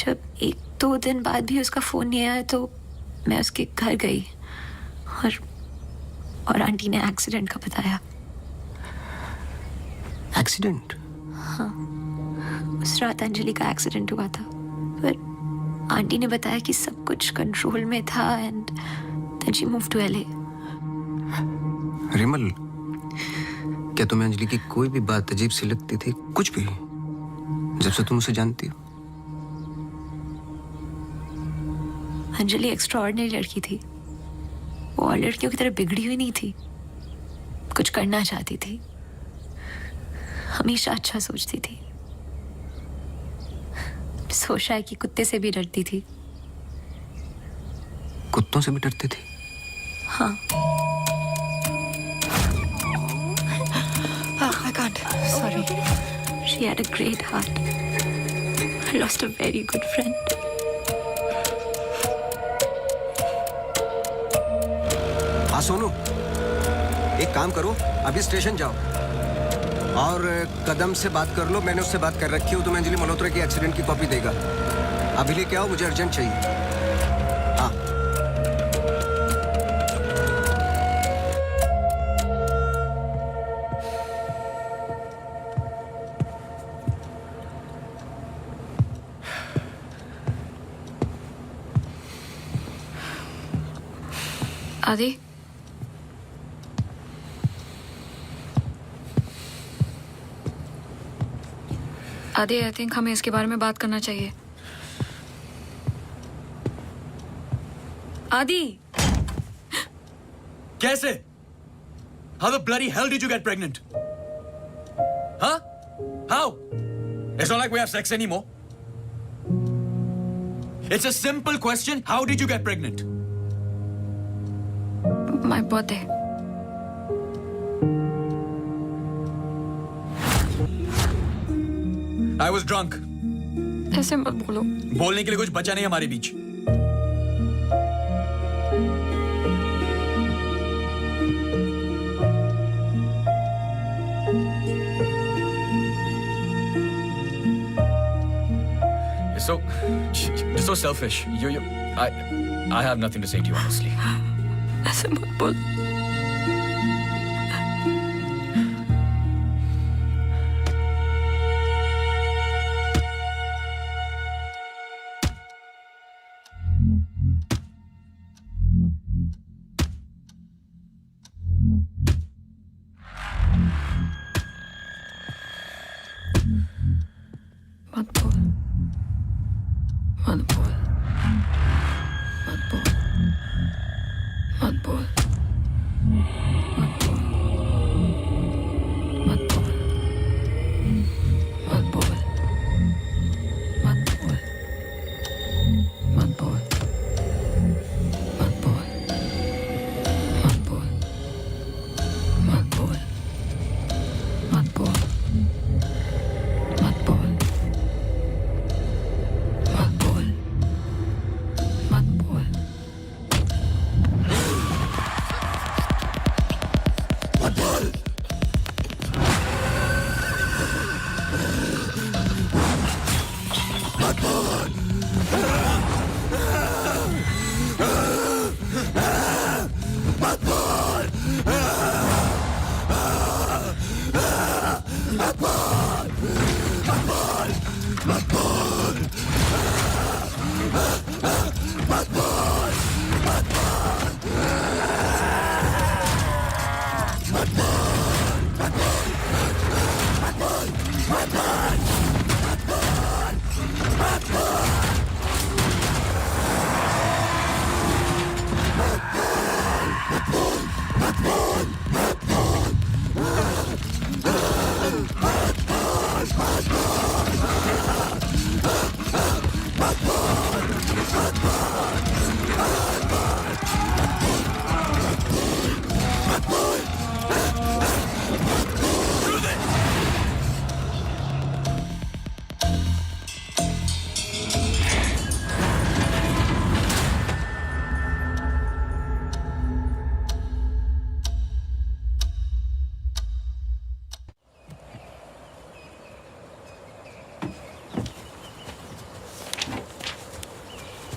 जब 1-2 दिन बाद भी उसका phone नहीं आया तो मैं उसके घर गई और आंटी ने एक्सीडेंट का बताया। एक्सीडेंट? हाँ, उस रात अंजलि का एक्सीडेंट हुआ था, पर आंटी ने बताया कि सब कुछ कंट्रोल में था and then she move to LA। रिमल, क्या तुम्हें अंजलि की कोई भी बात अजीब सी लगती थी? कुछ भी, जब से तुम उसे जानती हो? अंजलि एक्स्ट्राऑर्डिनरी लड़की थी। वो और लड़कियों की तरह बिगड़ी हुई नहीं थी। कुछ करना चाहती थी, हमेशा अच्छा सोचती थी। सोचा है कि कुत्ते से भी डरती थी। कुत्तों से भी डरती थी? हाँ। I can't. Sorry. She had a great heart. I lost a very good friend. हाँ सोनू, एक काम करो, अभी स्टेशन जाओ और कदम से बात कर लो। मैंने उससे बात कर रखी हो, तुम्हें अंजलि मल्होत्रा की एक्सीडेंट की कॉपी देगा। अभी लेके आओ, मुझे अर्जेंट चाहिए। हाँ। आदि, आदि, आई थिंक हमें इसके बारे में बात करना चाहिए। आदि, कैसे? How the bloody hell did you get pregnant? Huh? How? It's not like we have sex anymore. It's a simple question. How did you get pregnant? my birthday. I was drunk. ऐसे मत बोलो। बोलने के लिए कुछ बचा नहीं हमारे बीच। You're so selfish. I have nothing to say to you, honestly. ऐसे मत बोल।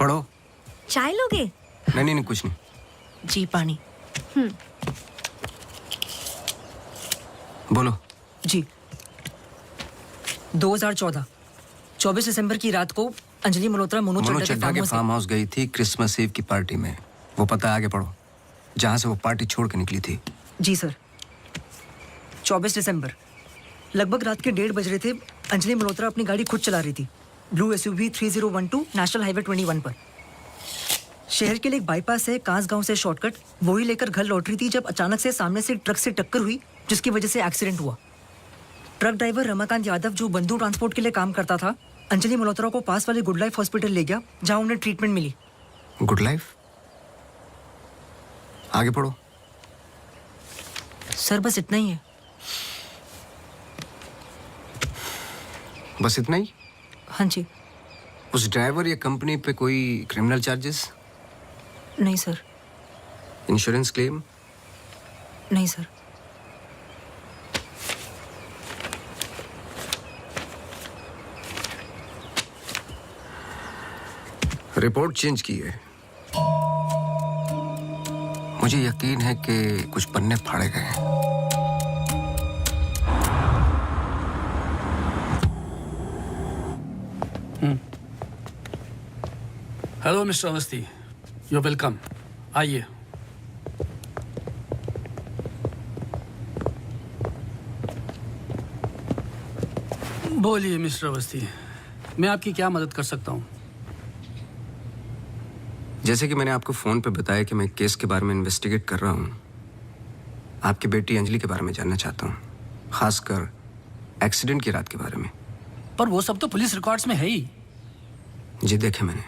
पढ़ो। चाय लोगे? नहीं नहीं नहीं, कुछ नहीं। जी पानी। बोलो। जी 2014 24 दिसंबर की रात को अंजलि मल्होत्रा मोनू चड्ढा के फार्म हाउस गई थी क्रिसमस ईव की पार्टी में। वो पता है, आगे पढ़ो, जहां से वो पार्टी छोड़ के निकली थी। जी सर। 24 दिसंबर लगभग रात के 1:30 बज रहे थे। अंजलि मल्होत्रा अपनी गाड़ी खुद चला रही थी, ब्लू SUV 3012 नेशनल हाईवे 21 पर। शहर के लिए एक बाईपास है कांस गांव से शॉर्टकट, वही लेकर घर लौट रही थी जब अचानक से सामने से ट्रक से टक्कर हुई, जिसकी वजह से एक्सीडेंट हुआ। ट्रक ड्राइवर रमाकांत यादव, जो बंधु ट्रांसपोर्ट के लिए काम करता था, अंजलि मल्होत्रा को पास वाले गुड लाइफ हॉस्पिटल ले गया, जहां उन्हें ट्रीटमेंट मिली। Good life? आगे पढ़ो। सर बस इतना ही है। बस इतना ही? हाँ जी। उस ड्राइवर या कंपनी पे कोई क्रिमिनल चार्जेस? नहीं सर। Insurance claim? नहीं सर। रिपोर्ट चेंज की है। मुझे यकीन है कि कुछ पन्ने फाड़े गए हैं। Hello mister Awasthi, you welcome. आइए। बोलिए मिस्टर अवस्थी, मैं आपकी क्या मदद कर सकता हूँ? जैसे कि मैंने आपको फोन पे बताया कि मैं केस के बारे में इन्वेस्टिगेट कर रहा हूँ, आपकी बेटी अंजलि के बारे में जानना चाहता हूँ, खासकर एक्सीडेंट की रात के बारे में। पर वो सब तो पुलिस रिकॉर्ड्स में है ही। जी देखे मैंने,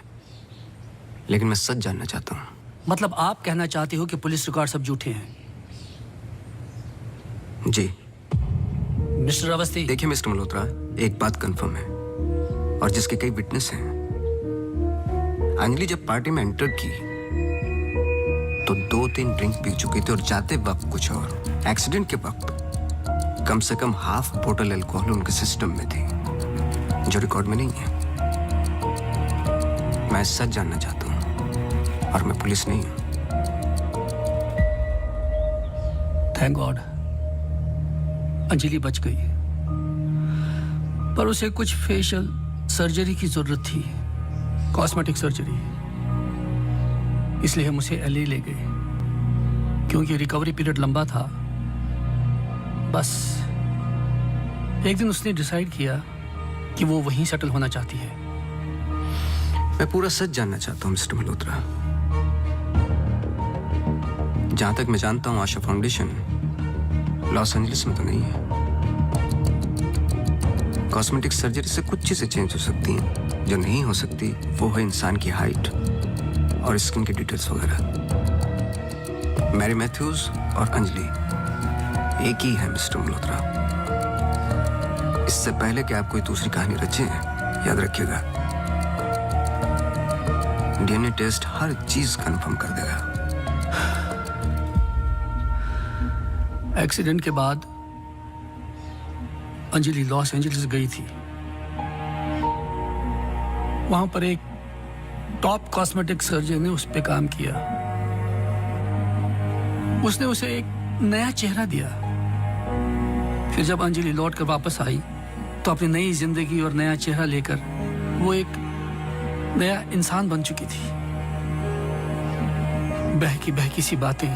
लेकिन मैं सच जानना चाहता हूँ। मतलब आप कहना चाहते हो कि पुलिस रिकॉर्ड सब झूठे हैं? जी। मिस्टर अवस्थी। देखिए मिस्टर मल्होत्रा, एक बात कंफर्म है और जिसके कई विटनेस हैं। अंजलि जब पार्टी में एंटर की तो 2-3 ड्रिंक पी चुकी थी और जाते वक्त कुछ और। एक्सीडेंट के वक्त कम से कम हाफ बोतल अल्कोहल उनके सिस्टम में थी, जो रिकॉर्ड में नहीं है। मैं सच जानना चाहता हूँ और मैं पुलिस नहीं हूँ। थैंक गॉड अंजलि बच गई, पर उसे कुछ फेशियल सर्जरी की जरूरत थी, कॉस्मेटिक सर्जरी। इसलिए हम उसे LA ले गए, क्योंकि रिकवरी पीरियड लंबा था। बस एक दिन उसने डिसाइड किया कि वो वहीं सेटल होना चाहती है। मैं पूरा सच जानना चाहता हूँ मिस्टर मल्होत्रा। जहां तक मैं जानता हूँ, आशा फाउंडेशन लॉस एंजलिस में तो नहीं है। कॉस्मेटिक सर्जरी से कुछ चीजें चेंज हो सकती हैं, जो नहीं हो सकती वो है इंसान की हाइट और स्किन की डिटेल्स वगैरह। मैरी मैथ्यूज और अंजलि एक ही है मिस्टर मल्होत्रा। इससे पहले कि आप कोई दूसरी कहानी रचें, याद रखिएगा, DNA टेस्ट हर चीज कंफर्म कर देगा। एक्सीडेंट के बाद अंजलि लॉस एंजलिस गई थी। वहां पर एक टॉप कॉस्मेटिक सर्जन ने उस पर काम किया। उसने उसे एक नया चेहरा दिया। फिर जब अंजलि लौट कर वापस आई तो अपनी नई जिंदगी और नया चेहरा लेकर वो एक नया इंसान बन चुकी थी। बहकी सी बातें,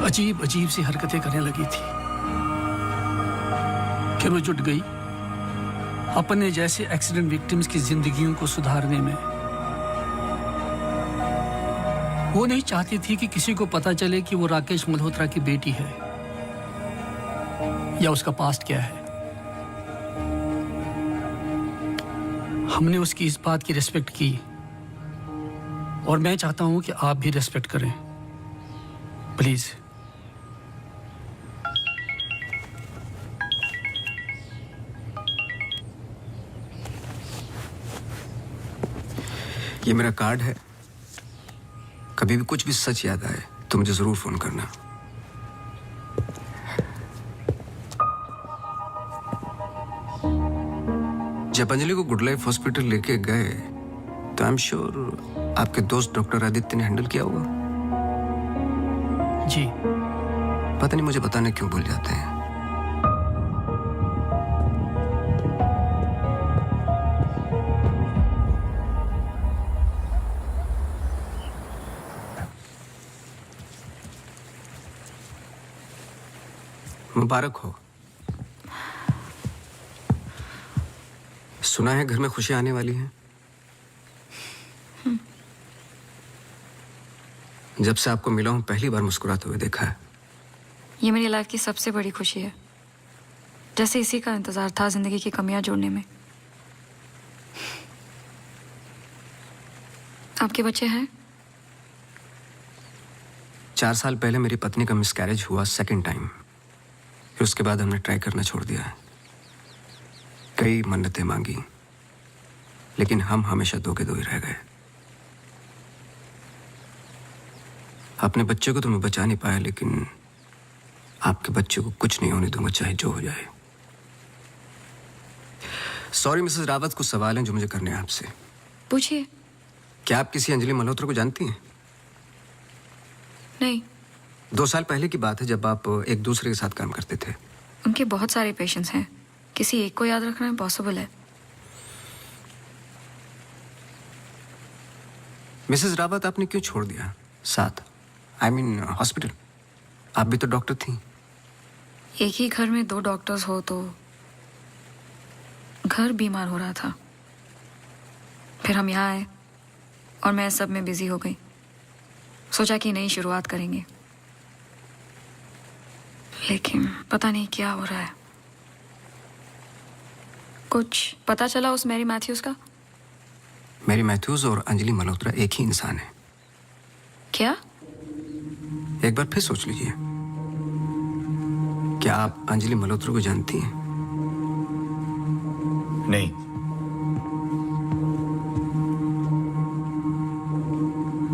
अजीब अजीब सी हरकतें करने लगी थी। फिर वो जुट गई अपने जैसे एक्सीडेंट विक्टिम्स की जिंदगियों को सुधारने में। वो नहीं चाहती थी कि किसी को पता चले कि वो राकेश मल्होत्रा की बेटी है या उसका पास्ट क्या है। हमने उसकी इस बात की रिस्पेक्ट की और मैं चाहता हूं कि आप भी रिस्पेक्ट करें, प्लीज। ये मेरा कार्ड है, कभी भी कुछ भी सच याद आए तो मुझे जरूर फोन करना। जब अंजलि को गुड लाइफ हॉस्पिटल लेके गए तो आई एम श्योर आपके दोस्त डॉक्टर आदित्य ने हैंडल किया होगा। जी। पता नहीं मुझे बताने क्यों भूल जाते हैं। मुबारक हो। सुना है घर में खुशियां आने वाली हैं। जब से आपको मिला हूं पहली बार मुस्कुराते हुए देखा है। ये मेरी लाइफ की सबसे बड़ी खुशी है। जैसे इसी का इंतजार था जिंदगी की कमियां जोड़ने में। आपके बच्चे हैं? 4 साल पहले मेरी पत्नी का मिसकैरेज हुआ सेकंड टाइम। फिर उसके बाद हमने ट्राई करना छोड़ दिया है। कई मन्नतें मांगी, लेकिन हम हमेशा दो के दो ही रह गए। अपने बच्चे को तो मैं बचा नहीं पाया, लेकिन आपके बच्चे को कुछ नहीं होने दूंगा, चाहे जो हो जाए। सॉरी मिसेस रावत, कुछ सवाल हैं जो मुझे करने हैं आपसे। पूछिए। क्या आप किसी अंजलि मल्होत्रा को जानती हैं? नहीं। 2 साल पहले की बात है जब आप एक दूसरे के साथ काम करते थे। उनके बहुत सारे पेशेंट्स हैं, किसी एक को याद रखना इम्पॉसिबल है। मिसेस रावत, आपने क्यों छोड़ दिया साथ? I mean hospital. आप भी तो डॉक्टर थी। एक ही घर में 2 डॉक्टर्स हो तो घर बीमार हो रहा था। फिर हम यहाँ आए और मैं सब में बिजी हो गई। सोचा कि नई शुरुआत करेंगे, लेकिन पता नहीं क्या हो रहा है। कुछ पता चला उस मैरी मैथ्यूज का? मैरी मैथ्यूज और अंजलि मल्होत्रा एक ही इंसान है। क्या? एक बार फिर सोच लीजिए। क्या आप अंजलि मल्होत्रा को जानती हैं? नहीं।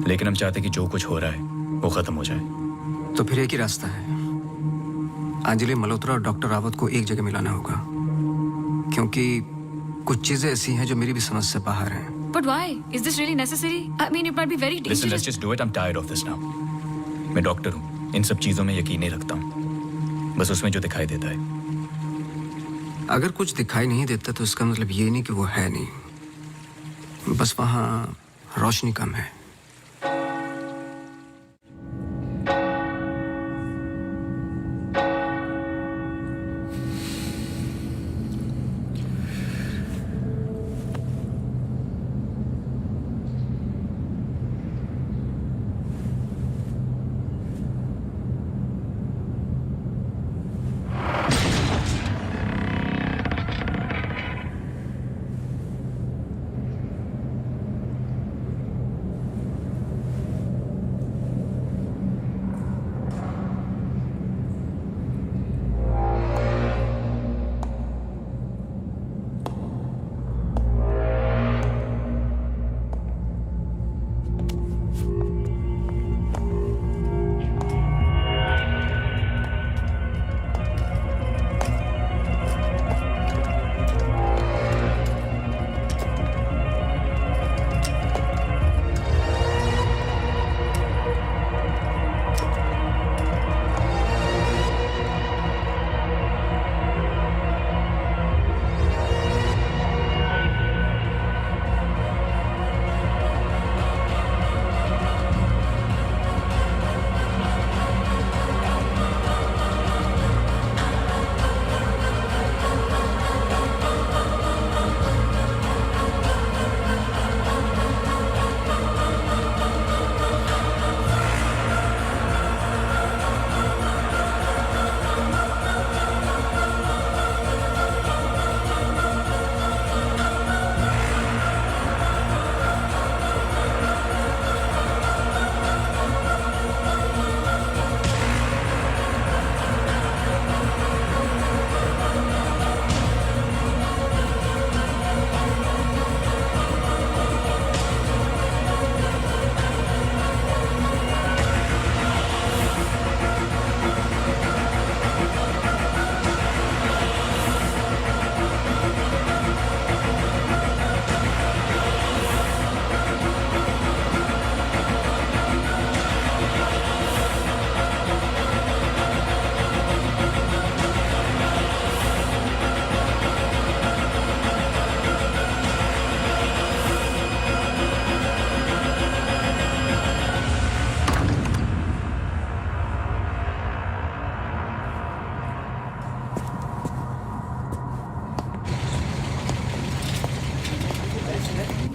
लेकिन हम चाहते कि जो कुछ हो रहा है वो खत्म हो जाए। तो फिर एक ही रास्ता है। अंजलि मल्होत्रा और डॉक्टर रावत को एक जगह मिलाना होगा, क्योंकि कुछ चीजें ऐसी हैं जो मेरी भी समझ से बाहर हैं। But why? Is this really necessary? I mean, it might be very dangerous. Listen, let's just do it. I'm tired of this now. मैं डॉक्टर हूँ, इन सब चीजों में यकीन नहीं रखता हूँ, बस उसमें जो दिखाई देता है। अगर कुछ दिखाई नहीं देता तो इसका मतलब ये नहीं कि वो है नहीं, बस वहाँ रोशनी कम है।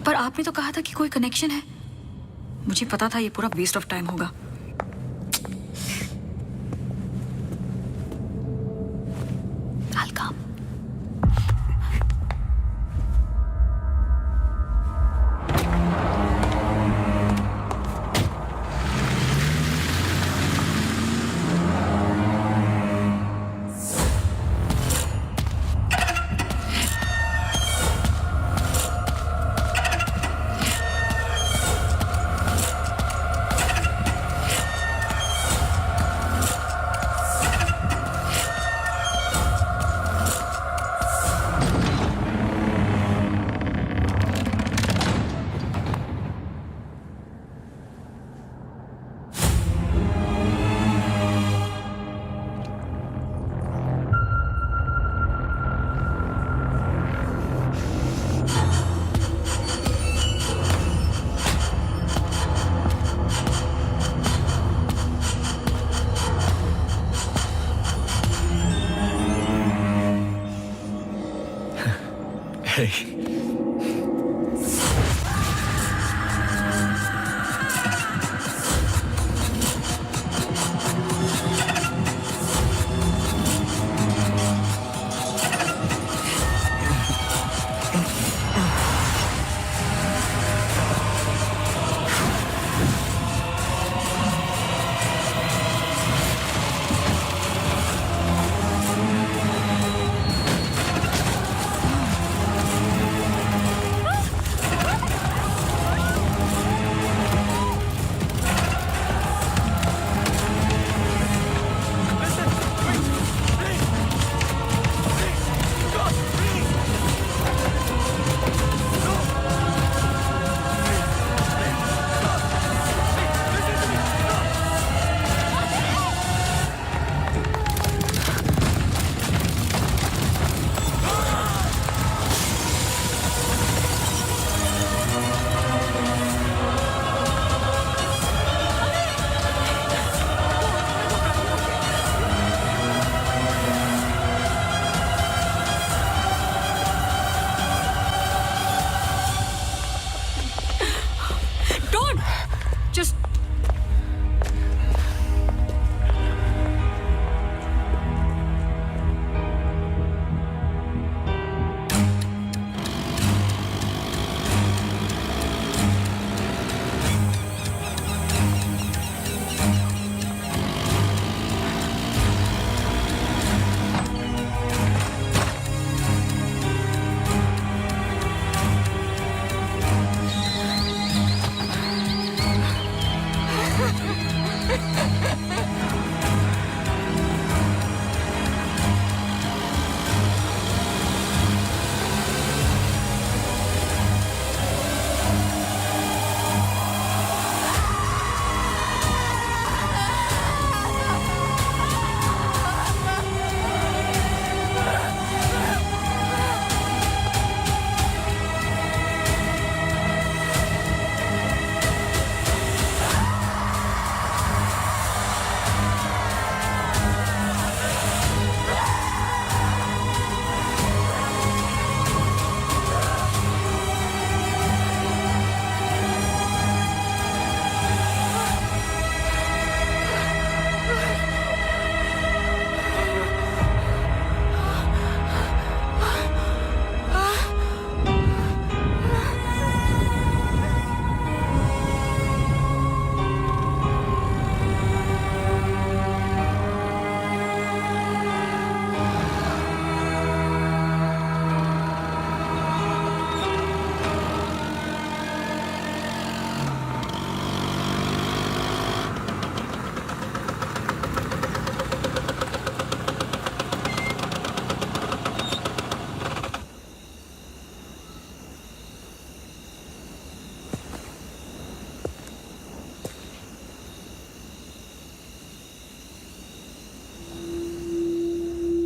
पर आपने तो कहा था कि कोई कनेक्शन है। मुझे पता था ये पूरा वेस्ट ऑफ टाइम होगा।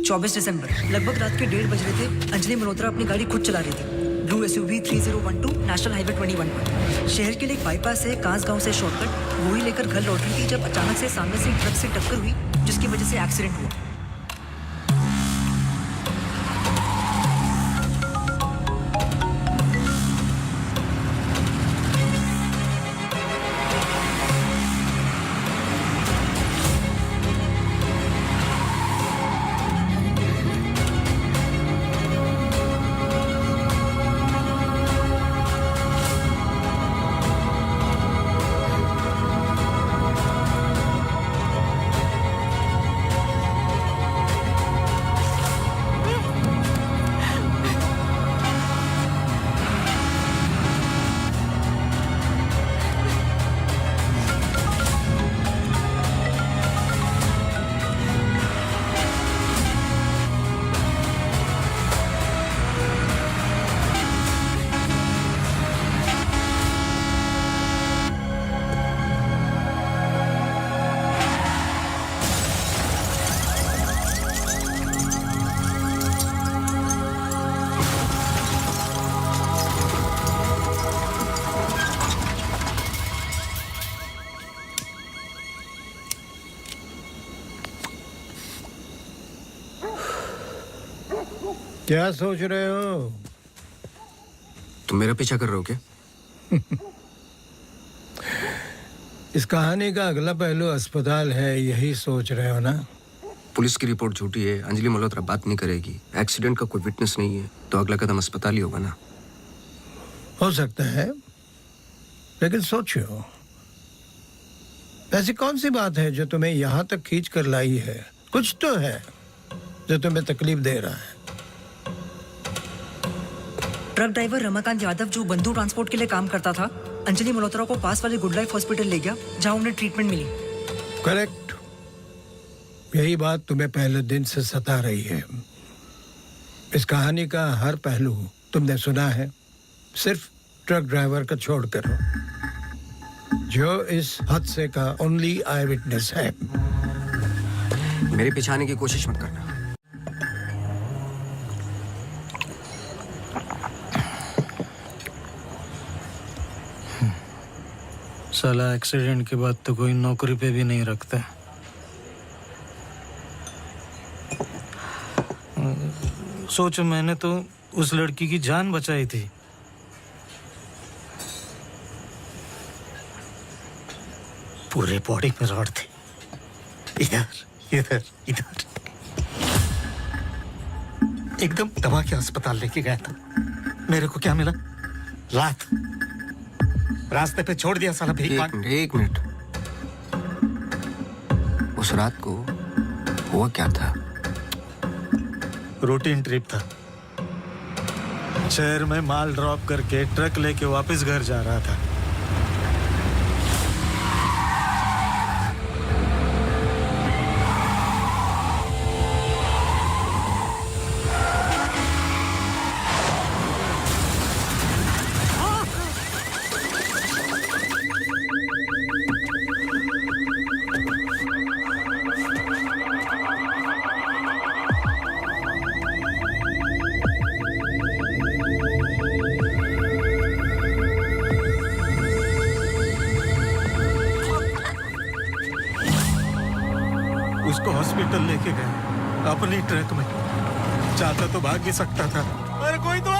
चौबीस दिसंबर लगभग रात के 1:30 बज रहे थे। अंजलि मल्होत्रा अपनी गाड़ी खुद चला रही थी, ब्लू SUV 3012 नेशनल हाईवे 21 पर। शहर के लिए एक बाईपास है कांस गांव से शॉर्टकट, वो ही लेकर घर लौट रही थी जब अचानक से सामने से ट्रक से टक्कर हुई, जिसकी वजह से एक्सीडेंट हुआ। क्या सोच रहे हो? तुम मेरा पीछा कर रहे हो क्या? इस कहानी का अगला पहलू अस्पताल है, यही सोच रहे हो ना? पुलिस की रिपोर्ट झूठी है, अंजलि मल्होत्रा बात नहीं करेगी, एक्सीडेंट का कोई विटनेस नहीं है, तो अगला कदम अस्पताल ही होगा ना। हो सकता है, लेकिन सोचो, ऐसी कौन सी बात है जो तुम्हें यहां तक खींच कर लाई है? कुछ तो है जो तुम्हें तकलीफ दे रहा है। ट्रक ड्राइवर रमाकांत यादव जो बंधु ट्रांसपोर्ट के लिए काम करता था, अंजलि मल्होत्रा को पास वाले गुड लाइफ हॉस्पिटल ले गया जहां उन्हें ट्रीटमेंट मिली। करेक्ट, यही बात तुम्हें पहले दिन से सता रही है। इस कहानी का हर पहलू तुमने सुना है, सिर्फ ट्रक ड्राइवर का छोड़कर, जो इस हादसे का ओनली आई विटनेस है। मेरे पीछे आने की कोशिश मत करना। साला एक्सीडेंट के बाद तो कोई नौकरी पे भी नहीं रखता। सोचो, मैंने तो उस लड़की की जान बचाई थी। पूरे बॉडी में रॉड थे, इधर इधर इधर। एकदम दबा के अस्पताल लेके गया था। मेरे को क्या मिला? लात। रास्ते पे छोड़ दिया साला भीख मांग। एक मिनट, उस रात को हुआ क्या था? रूटीन ट्रिप था। शहर में माल ड्रॉप करके ट्रक लेके वापस घर जा रहा था। उसको हॉस्पिटल लेके गए अपनी ट्रक में। चाहता तो भाग भी सकता था। अरे कोई तो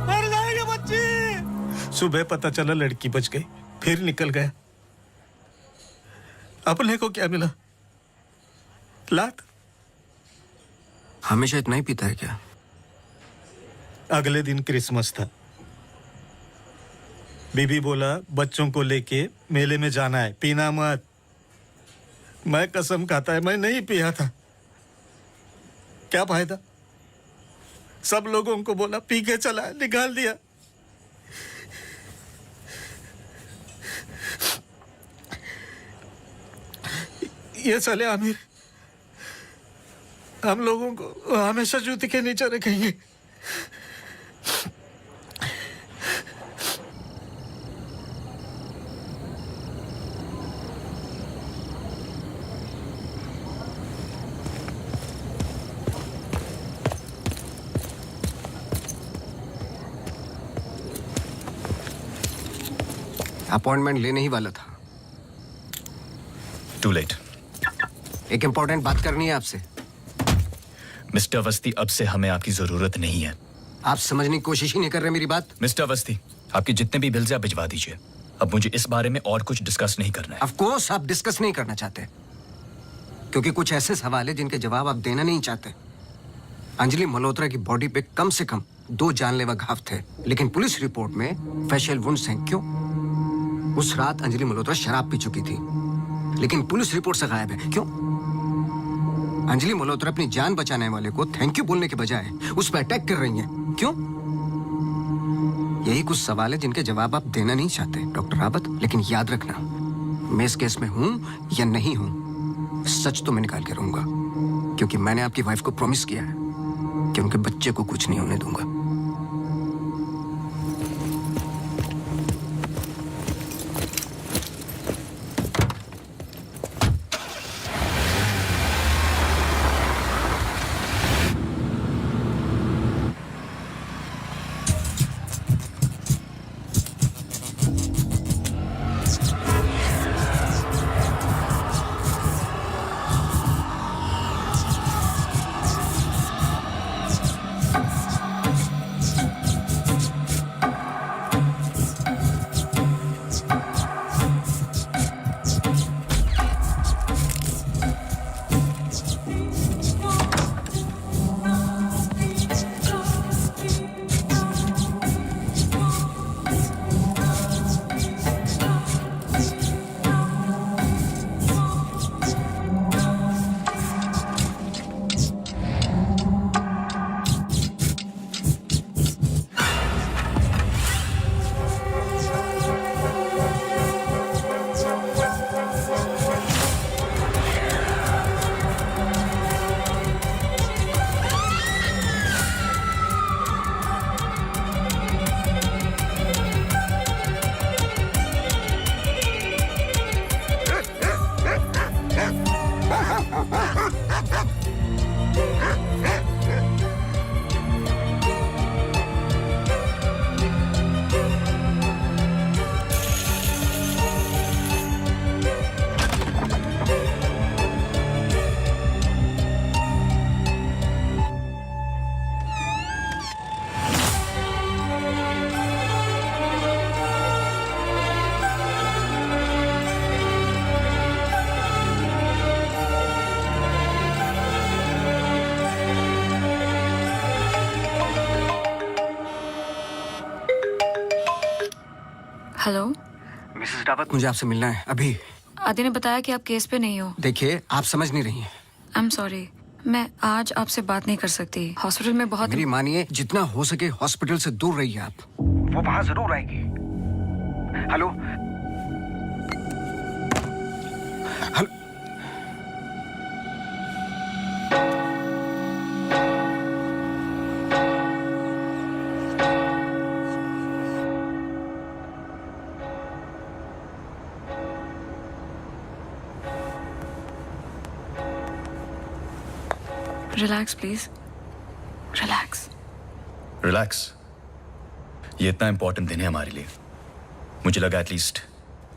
मर जाएगा बच्ची। सुबह पता चला लड़की बच गई, फिर निकल गया। अपने को क्या मिला? लात। हमेशा इतना ही पीता है क्या? अगले दिन क्रिसमस था। बीबी बोला बच्चों को लेके मेले में जाना है, पीना मत। मैं कसम खाता है मैं नहीं पिया था। क्या फायदा? सब लोगों को बोला पी के चला, निकाल दिया। ये साले आमिर हम लोगों को हमेशा जूती के नीचे रखेंगे। अपॉइंटमेंट लेने ही वाला था। To late. एक इंपॉर्टेंट बात करनी है आपसे। मिस्टर अवस्थी, अब से हमें आपकी जरूरत नहीं है। आप समझने की कोशिश ही नहीं कर रहे मेरी बात। मिस्टर अवस्थी, आपके जितने भी बिल्स आप भिजवा दीजिए। अब मुझे इस बारे में और कुछ डिस्कस नहीं करना है। ऑफ कोर्स आप डिस्कस नहीं करना चाहते, क्योंकि कुछ ऐसे सवाल है जिनके जवाब आप देना नहीं चाहते। अंजलि मल्होत्रा की बॉडी पे कम से कम 2 जानलेवा घाव थे, लेकिन पुलिस रिपोर्ट में फेशियल वुंड्स हैं। क्यों? उस रात अंजलि मल्होत्रा शराब पी चुकी थी, लेकिन पुलिस रिपोर्ट से गायब है। क्यों? अंजलि मल्होत्रा अपनी जान बचाने वाले को थैंक यू बोलने के बजाय उस पर अटैक कर रही हैं। क्यों? यही कुछ सवाल है जिनके जवाब आप देना नहीं चाहते डॉक्टर रावत। लेकिन याद रखना, मैं इस केस में हूं या नहीं हूं, सच तो मैं निकाल के रहूंगा, क्योंकि मैंने आपकी वाइफ को प्रॉमिस किया है कि उनके बच्चे को कुछ नहीं होने दूंगा। हेलो, मिसेस रावत, मुझे आपसे मिलना है अभी। आदि ने बताया कि आप केस पे नहीं हो। देखिए, आप समझ नहीं रही हैं। आई एम सॉरी, मैं आज आपसे बात नहीं कर सकती। हॉस्पिटल में बहुत मेरी मानिए, जितना हो सके हॉस्पिटल से दूर रहिए आप। वो वहां जरूर आएगी। Hello hello. Relax please, relax. Relax? ये इतना इंपॉर्टेंट दिन है हमारे लिए। मुझे लगा at least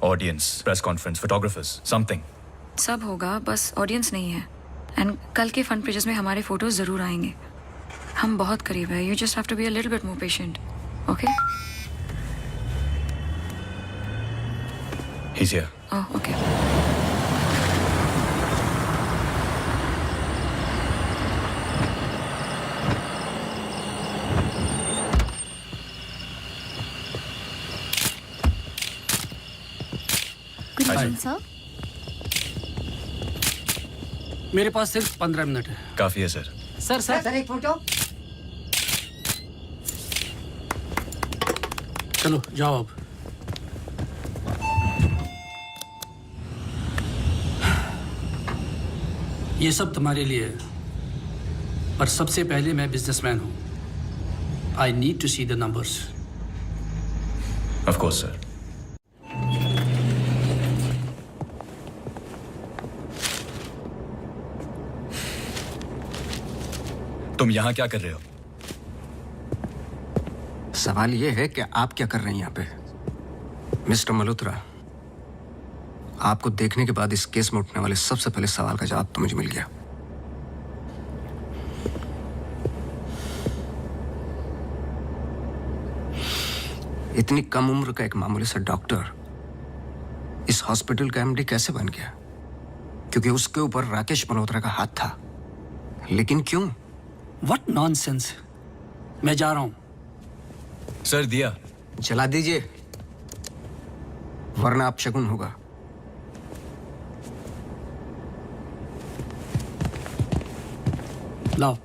audience, press conference, photographers, something. सब होगा, बस ऑडियंस नहीं है। एंड कल के फन पेजेस में हमारे फोटोज जरूर आएंगे। हम बहुत करीब है। You just have to be a little bit more patient, okay? He's here. Oh, okay. Sir, मेरे पास सिर्फ 15 मिनट है। काफी है सर। सर एक फोटो। चलो जाओ अब। ये सब तुम्हारे लिए है, पर सबसे पहले मैं बिजनेसमैन हूं। I need to see the numbers. Of course sir. तुम यहां क्या कर रहे हो? सवाल ये है कि आप क्या कर रहे हैं यहाँ पे। मिस्टर मल्होत्रा, आपको देखने के बाद इस केस में उठने वाले सबसे पहले सवाल का जवाब तो मुझे मिल गया। इतनी कम उम्र का एक मामूली सा डॉक्टर इस हॉस्पिटल का एमडी कैसे बन गया? क्योंकि उसके ऊपर राकेश मल्होत्रा का हाथ था। लेकिन क्यों? What nonsense. मैं जा रहा हूं। सर दिया जला दीजिए, वरना आप शगुन होगा। लाओ।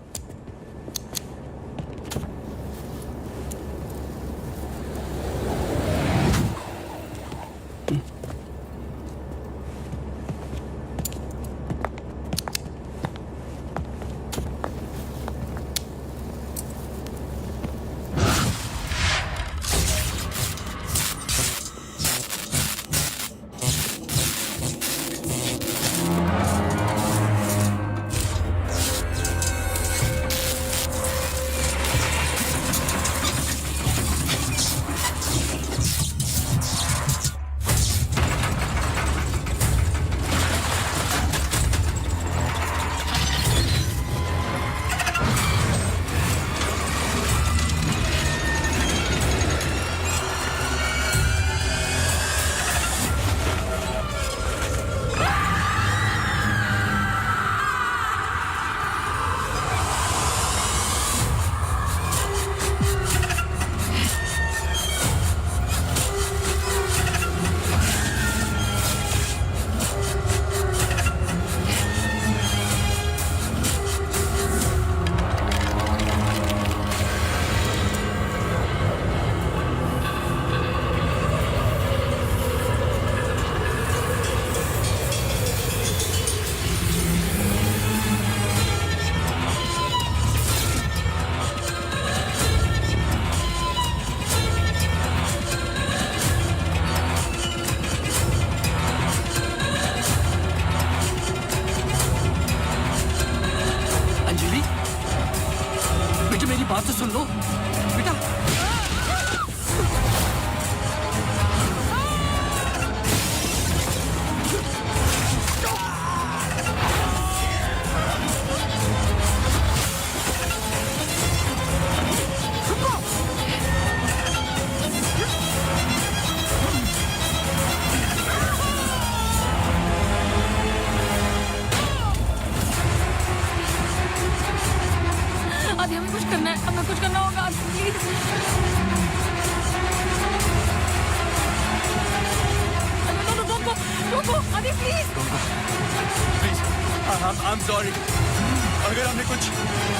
I'm sorry. अगर हमने कुछ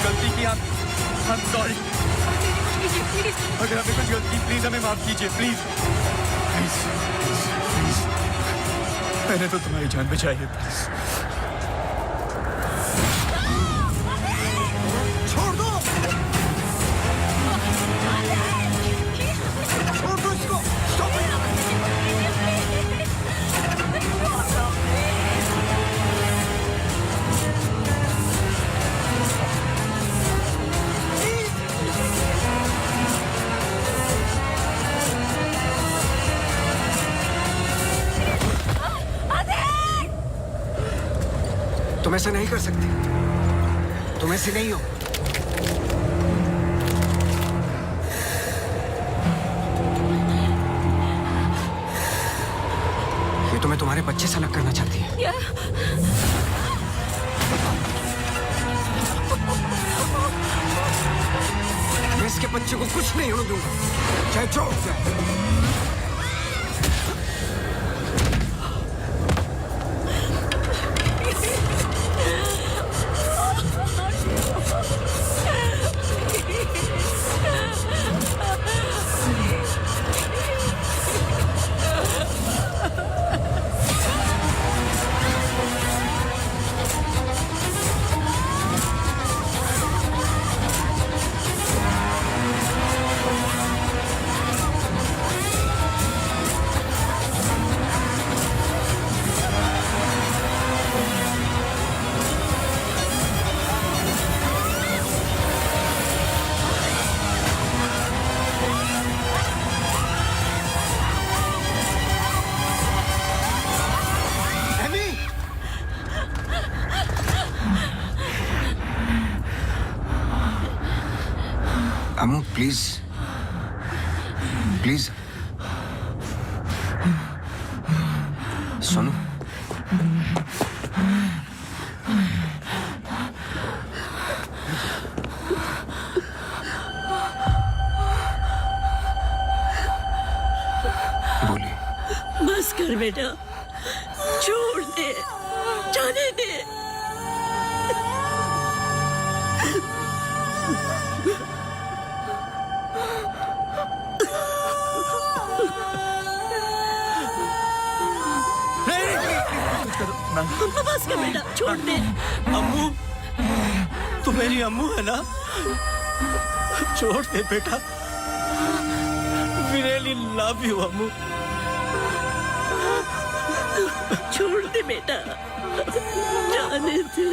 गलती की, I'm sorry. अगर हमने कुछ गलती की, प्लीज हमें माफ कीजिए, प्लीज. प्लीज. मैंने तो तुम्हारी जान बचाई है. छोड़ दो, छोड़ दो इसको. Stop it. तुम ऐसा नहीं कर सकते. तुम ऐसे नहीं हो. ये तुम्हें तुम्हारे बच्चे से अलग करना चाहती है. मैं इसके बच्चे को कुछ नहीं होने दूंगा, चाहे जो हो जाए. अमू प्लीज, प्लीज सुनो. बोलिए. बस कर बेटा, छोड़ दे, जाने दे. बस कर बेटा, छोड़ दे. अम्मू, तू मेरी अम्मू है ना? छोड़ दे बेटा. We really love you, अम्मू. छोड़ दे बेटा, जाने दे.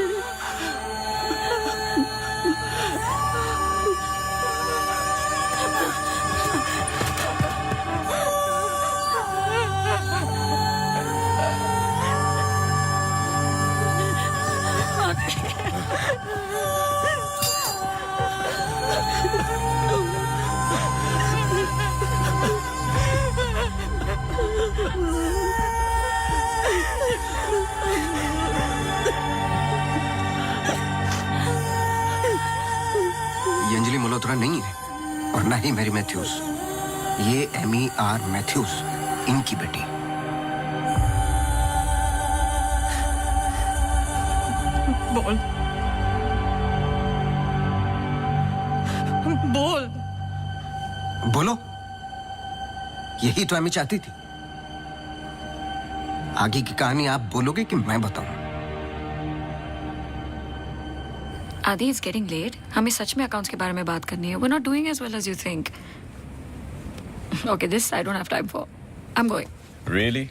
ये अंजलि मल्होत्रा नहीं है और ना ही मैरी मैथ्यूज. ये एमी आर मैथ्यूज, इनकी बेटी. बोल, बोल. बोलो. यही तो एमी चाहती थी. आगे की कहानी आप बोलोगे कि मैं बताऊं? आदि, इट्स गेटिंग लेट. हमें सच में अकाउंट्स के बारे में बात करनी है. We are not doing as well as you think. Okay, this I don't have time for. I am going. Really?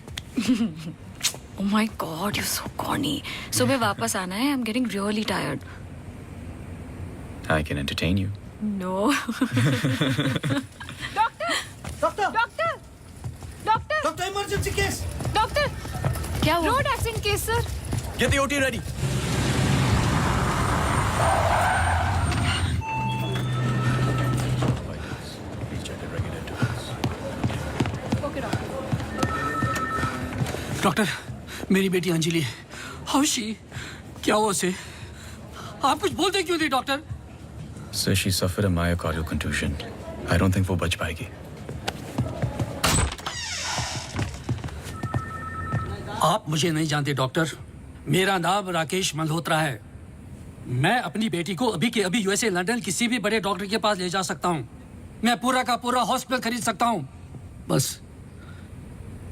Oh my God, you're so corny. सुबह वापस आना है. I'm getting really tired. I can entertain you. No. Doctor, emergency case. Doctor, क्या हुआ? Road accident case sir. Get the OT ready. Doctor, मेरी बेटी Anjali, how she? क्या हुआ उसे? आप कुछ बोलते क्यों नहीं doctor? Sir, she suffered a myocardial contusion. I don't think वो बच पाएगी. आप मुझे नहीं जानते डॉक्टर. मेरा नाम राकेश मल्होत्रा है। मैं अपनी बेटी को अभी के अभी यूएसए लंदन किसी भी बड़े डॉक्टर के पास ले जा सकता हूँ। मैं पूरा का पूरा हॉस्पिटल खरीद सकता हूँ। बस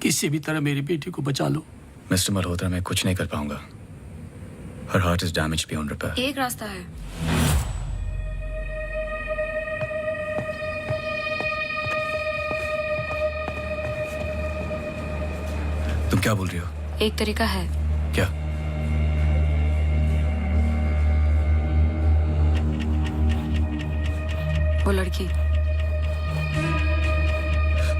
किसी भी तरह मेरी बेटी को बचा लो। मिस्टर मल्होत्रा, मैं कुछ नहीं कर पाऊंगा। Her heart is damaged beyond repair. एक रास्ता है। तुम क्या बोल रही हो? एक तरीका है। क्या? वो लड़की।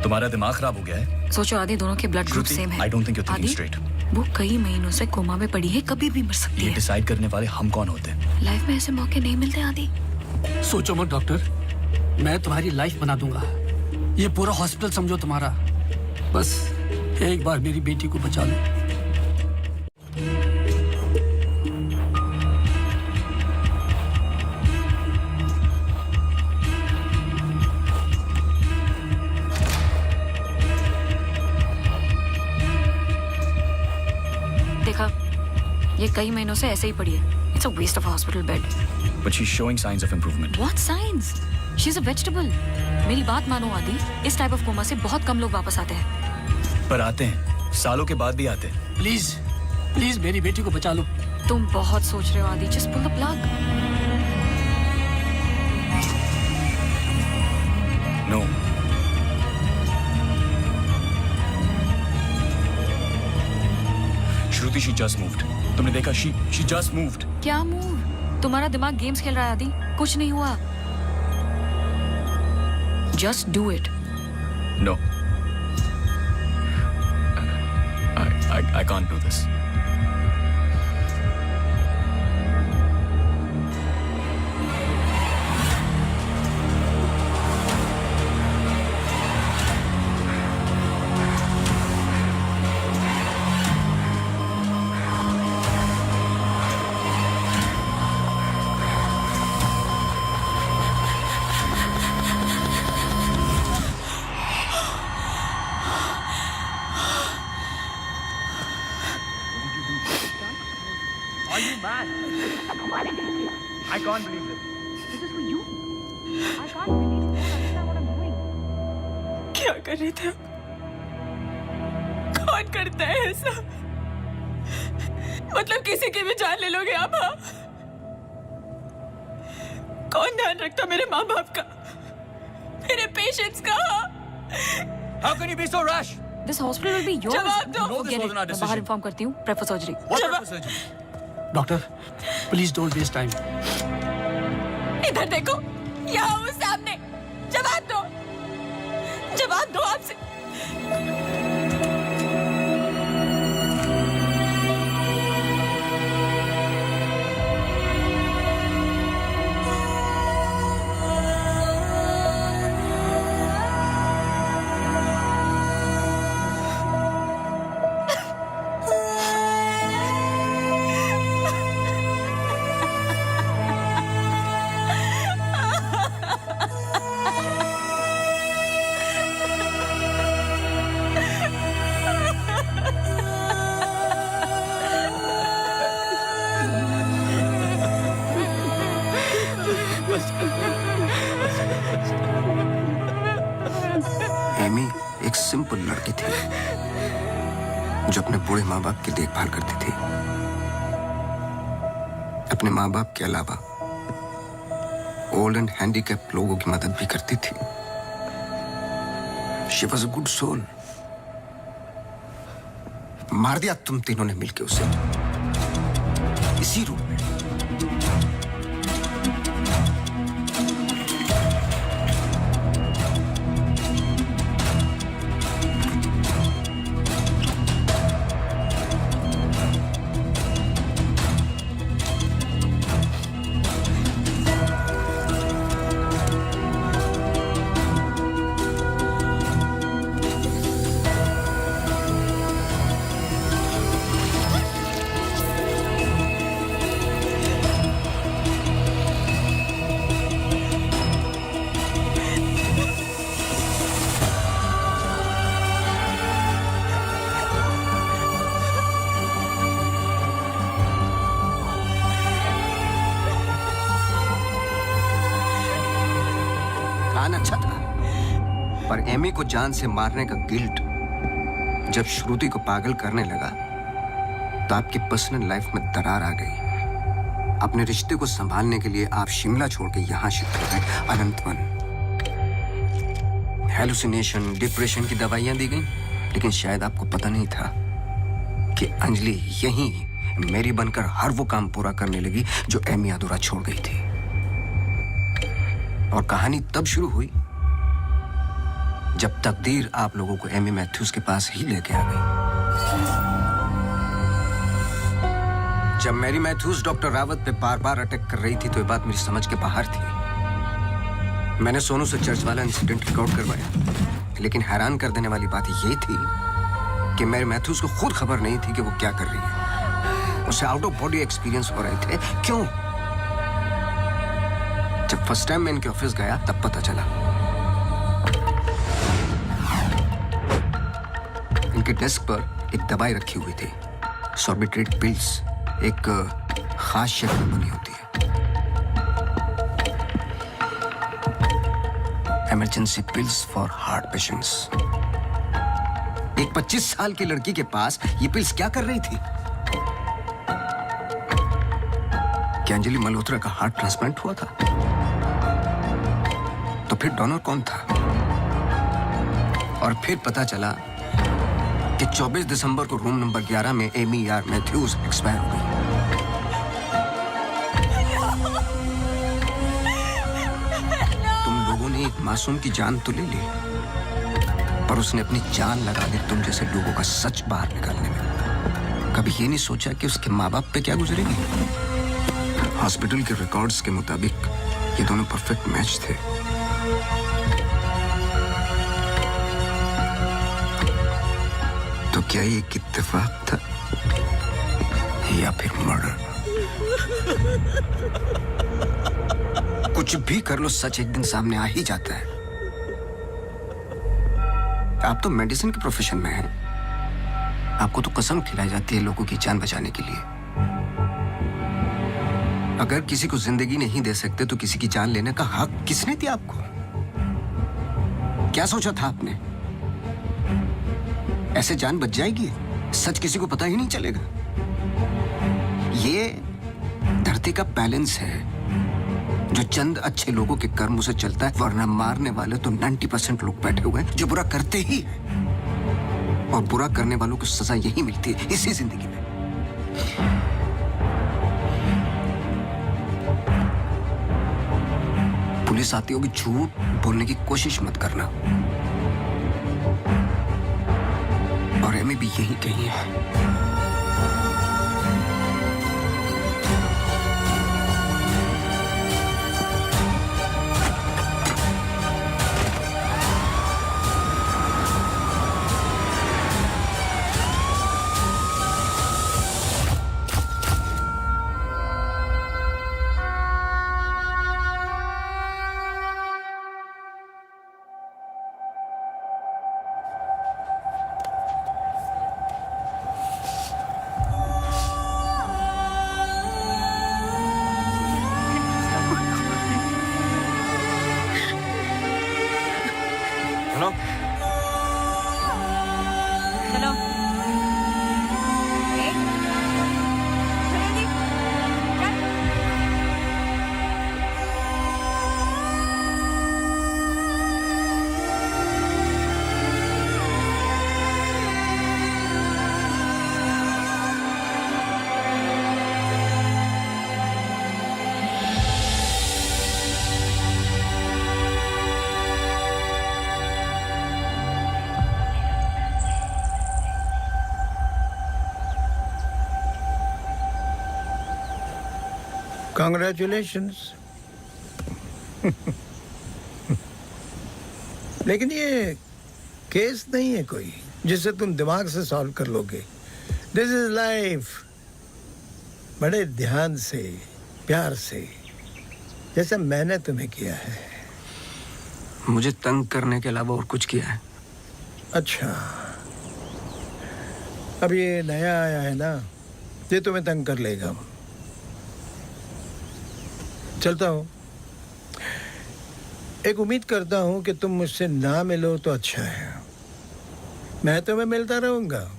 तुम्हारा दिमाग खराब हो गया है? सोचो आदि दोनों के ब्लड ग्रुप सेम है। I don't think you're thinking आदि, straight. वो कई महीनों से कोमा में पड़ी है, कभी भी मर सकती ये है। डिसाइड करने वाले हम कौन होते हैं? लाइफ में ऐसे मौके नहीं मिलते आदि। सोचो मत डॉक्टर, मैं तुम्हारी लाइफ बना दूंगा। ये पूरा हॉस्पिटल समझो तुम्हारा। बस एक बार मेरी बेटी को बचा लो। देखा, ये कई महीनों से ऐसे ही पड़ी है। It's a waste of hospital bed. But she's showing signs of improvement. What signs? She's a vegetable. मेरी बात मानो आदि, इस टाइप ऑफ कोमा से बहुत कम लोग वापस आते हैं। पर आते हैं, सालों के बाद भी आते हैं। प्लीज प्लीज मेरी बेटी को बचा लो। तुम बहुत सोच रहे हो Aadi, just pull the plug. No. Shruti, she just moved. तुमने देखा? She just moved. क्या मूव? तुम्हारा दिमाग गेम्स खेल रहा है आदि, कुछ नहीं हुआ। Just do it. No. I can't do this. Are you mad? I can't believe this. This is for you. I can't believe you don't understand what I'm doing. क्या कर रहे थे? कौन करता है ऐसा? मतलब किसी की भी जान ले लोगे आप? हाँ? कौन ध्यान रखता मेरे माँ बाप का, मेरे पेशेंट्स का? How can you be so rash? This hospital will be yours. जवाब दो। No, this wasn't our मैं decision. बाहर इन्फॉर्म करती हूँ। Prefer surgery. What type of surgery? Doctor please don't waste time. इधर देखो, यहाँ वो सामने। जवाब दो, जवाब दो आपसे। एमी एक सिंपल लड़की थी जो अपने बूढ़े माँ बाप की देखभाल करती थी। अपने माँ बाप के अलावा ओल्ड एंड हैंडीकैप लोगों की मदद भी करती थी। She was a good soul. मार दिया तुम तीनों ने मिलकर उसे इसी रूम में। पर एमी को जान से मारने का गिल्ट जब श्रुति को पागल करने लगा तो आपकी पर्सनल लाइफ में दरार आ गई। अपने रिश्ते को संभालने के लिए आप शिमला छोड़ के यहां शिफ्ट हो गए, अनंतवन। हेलुसिनेशन, डिप्रेशन की दवाइयां दी गई, लेकिन शायद आपको पता नहीं था कि अंजलि यहीं मेरी बनकर हर वो काम पूरा करने लगी जो एमी अधूरा छोड़ गई थी। और कहानी तब शुरू हुई जब तकदीर आप लोगों को एमी मैथ्यूज के पास ही लेके आ गई। जब मैरी मैथ्यूज डॉक्टर रावत पे बार बार अटैक कर रही थी तो ये बात मेरी समझ के बाहर थी। मैंने सोनू से चर्च वाला इंसिडेंट रिकॉर्ड करवाया, लेकिन हैरान कर देने वाली बात ये थी कि मैरी मैथ्यूज को खुद खबर नहीं थी कि वो क्या कर रही है। उसे आउट ऑफ बॉडी एक्सपीरियंस हो रहे थे। क्यों? जब फर्स्ट टाइम मैं इनके ऑफिस गया तब पता चला। इनके डेस्क पर एक दवाई रखी हुई थी, सॉर्बिट्रेट पिल्स, एक खास शक्ल में बनी होती है। Emergency pills for heart patients. एक 25 साल की लड़की के पास ये पिल्स क्या कर रही थी? क्या अंजलि मल्होत्रा का हार्ट ट्रांसप्लांट हुआ था? तो फिर डोनर कौन था? और फिर पता चला कि 24 दिसंबर को रूम नंबर 11 में एमी आर मैथ्यूज एक्सपायर हो गई। तुम लोगों ने एक मासूम की जान तो ले ली, पर उसने अपनी जान लगा दी तुम जैसे लोगों का सच बाहर निकालने में। कभी ये नहीं सोचा कि उसके माँ बाप पे क्या गुजरेगी? हॉस्पिटल के रिकॉर्ड्स के मुताबिक ये दोनों परफेक्ट मैच थे। तो क्या ये एक इत्तेफाक था या फिर मर्डर? कुछ भी कर लो, सच एक दिन सामने आ ही जाता है। आप तो मेडिसिन के प्रोफेशन में हैं। आपको तो कसम खिलाई जाती है लोगों की जान बचाने के लिए। अगर किसी को जिंदगी नहीं दे सकते तो किसी की जान लेने का हक किसने दिया आपको? क्या सोचा था आपने? ऐसे जान बच जाएगी? सच किसी को पता ही नहीं चलेगा। ये धरती का बैलेंस है जो चंद अच्छे लोगों के कर्मों से चलता है, वरना मारने वाले तो 90% लोग बैठे हुए हैं जो बुरा करते ही हैं। और बुरा करने वालों को सजा यही मिलती है इसी जिंदगी में। पुलिस आती होगी, झूठ बोलने की कोशिश मत करना। और एमी भी यही कही है। Congratulations. लेकिन ये केस नहीं है कोई जिसे तुम दिमाग से सॉल्व कर लोगे। This is life. बड़े ध्यान से, प्यार से, जैसे मैंने तुम्हें किया है। मुझे तंग करने के अलावा और कुछ किया है? अच्छा, अब ये नया आया है ना, ये तुम्हें तंग कर लेगा। चलता हूँ। एक उम्मीद करता हूं कि तुम मुझसे ना मिलो तो अच्छा है। मैं तुम्हें मिलता रहूंगा।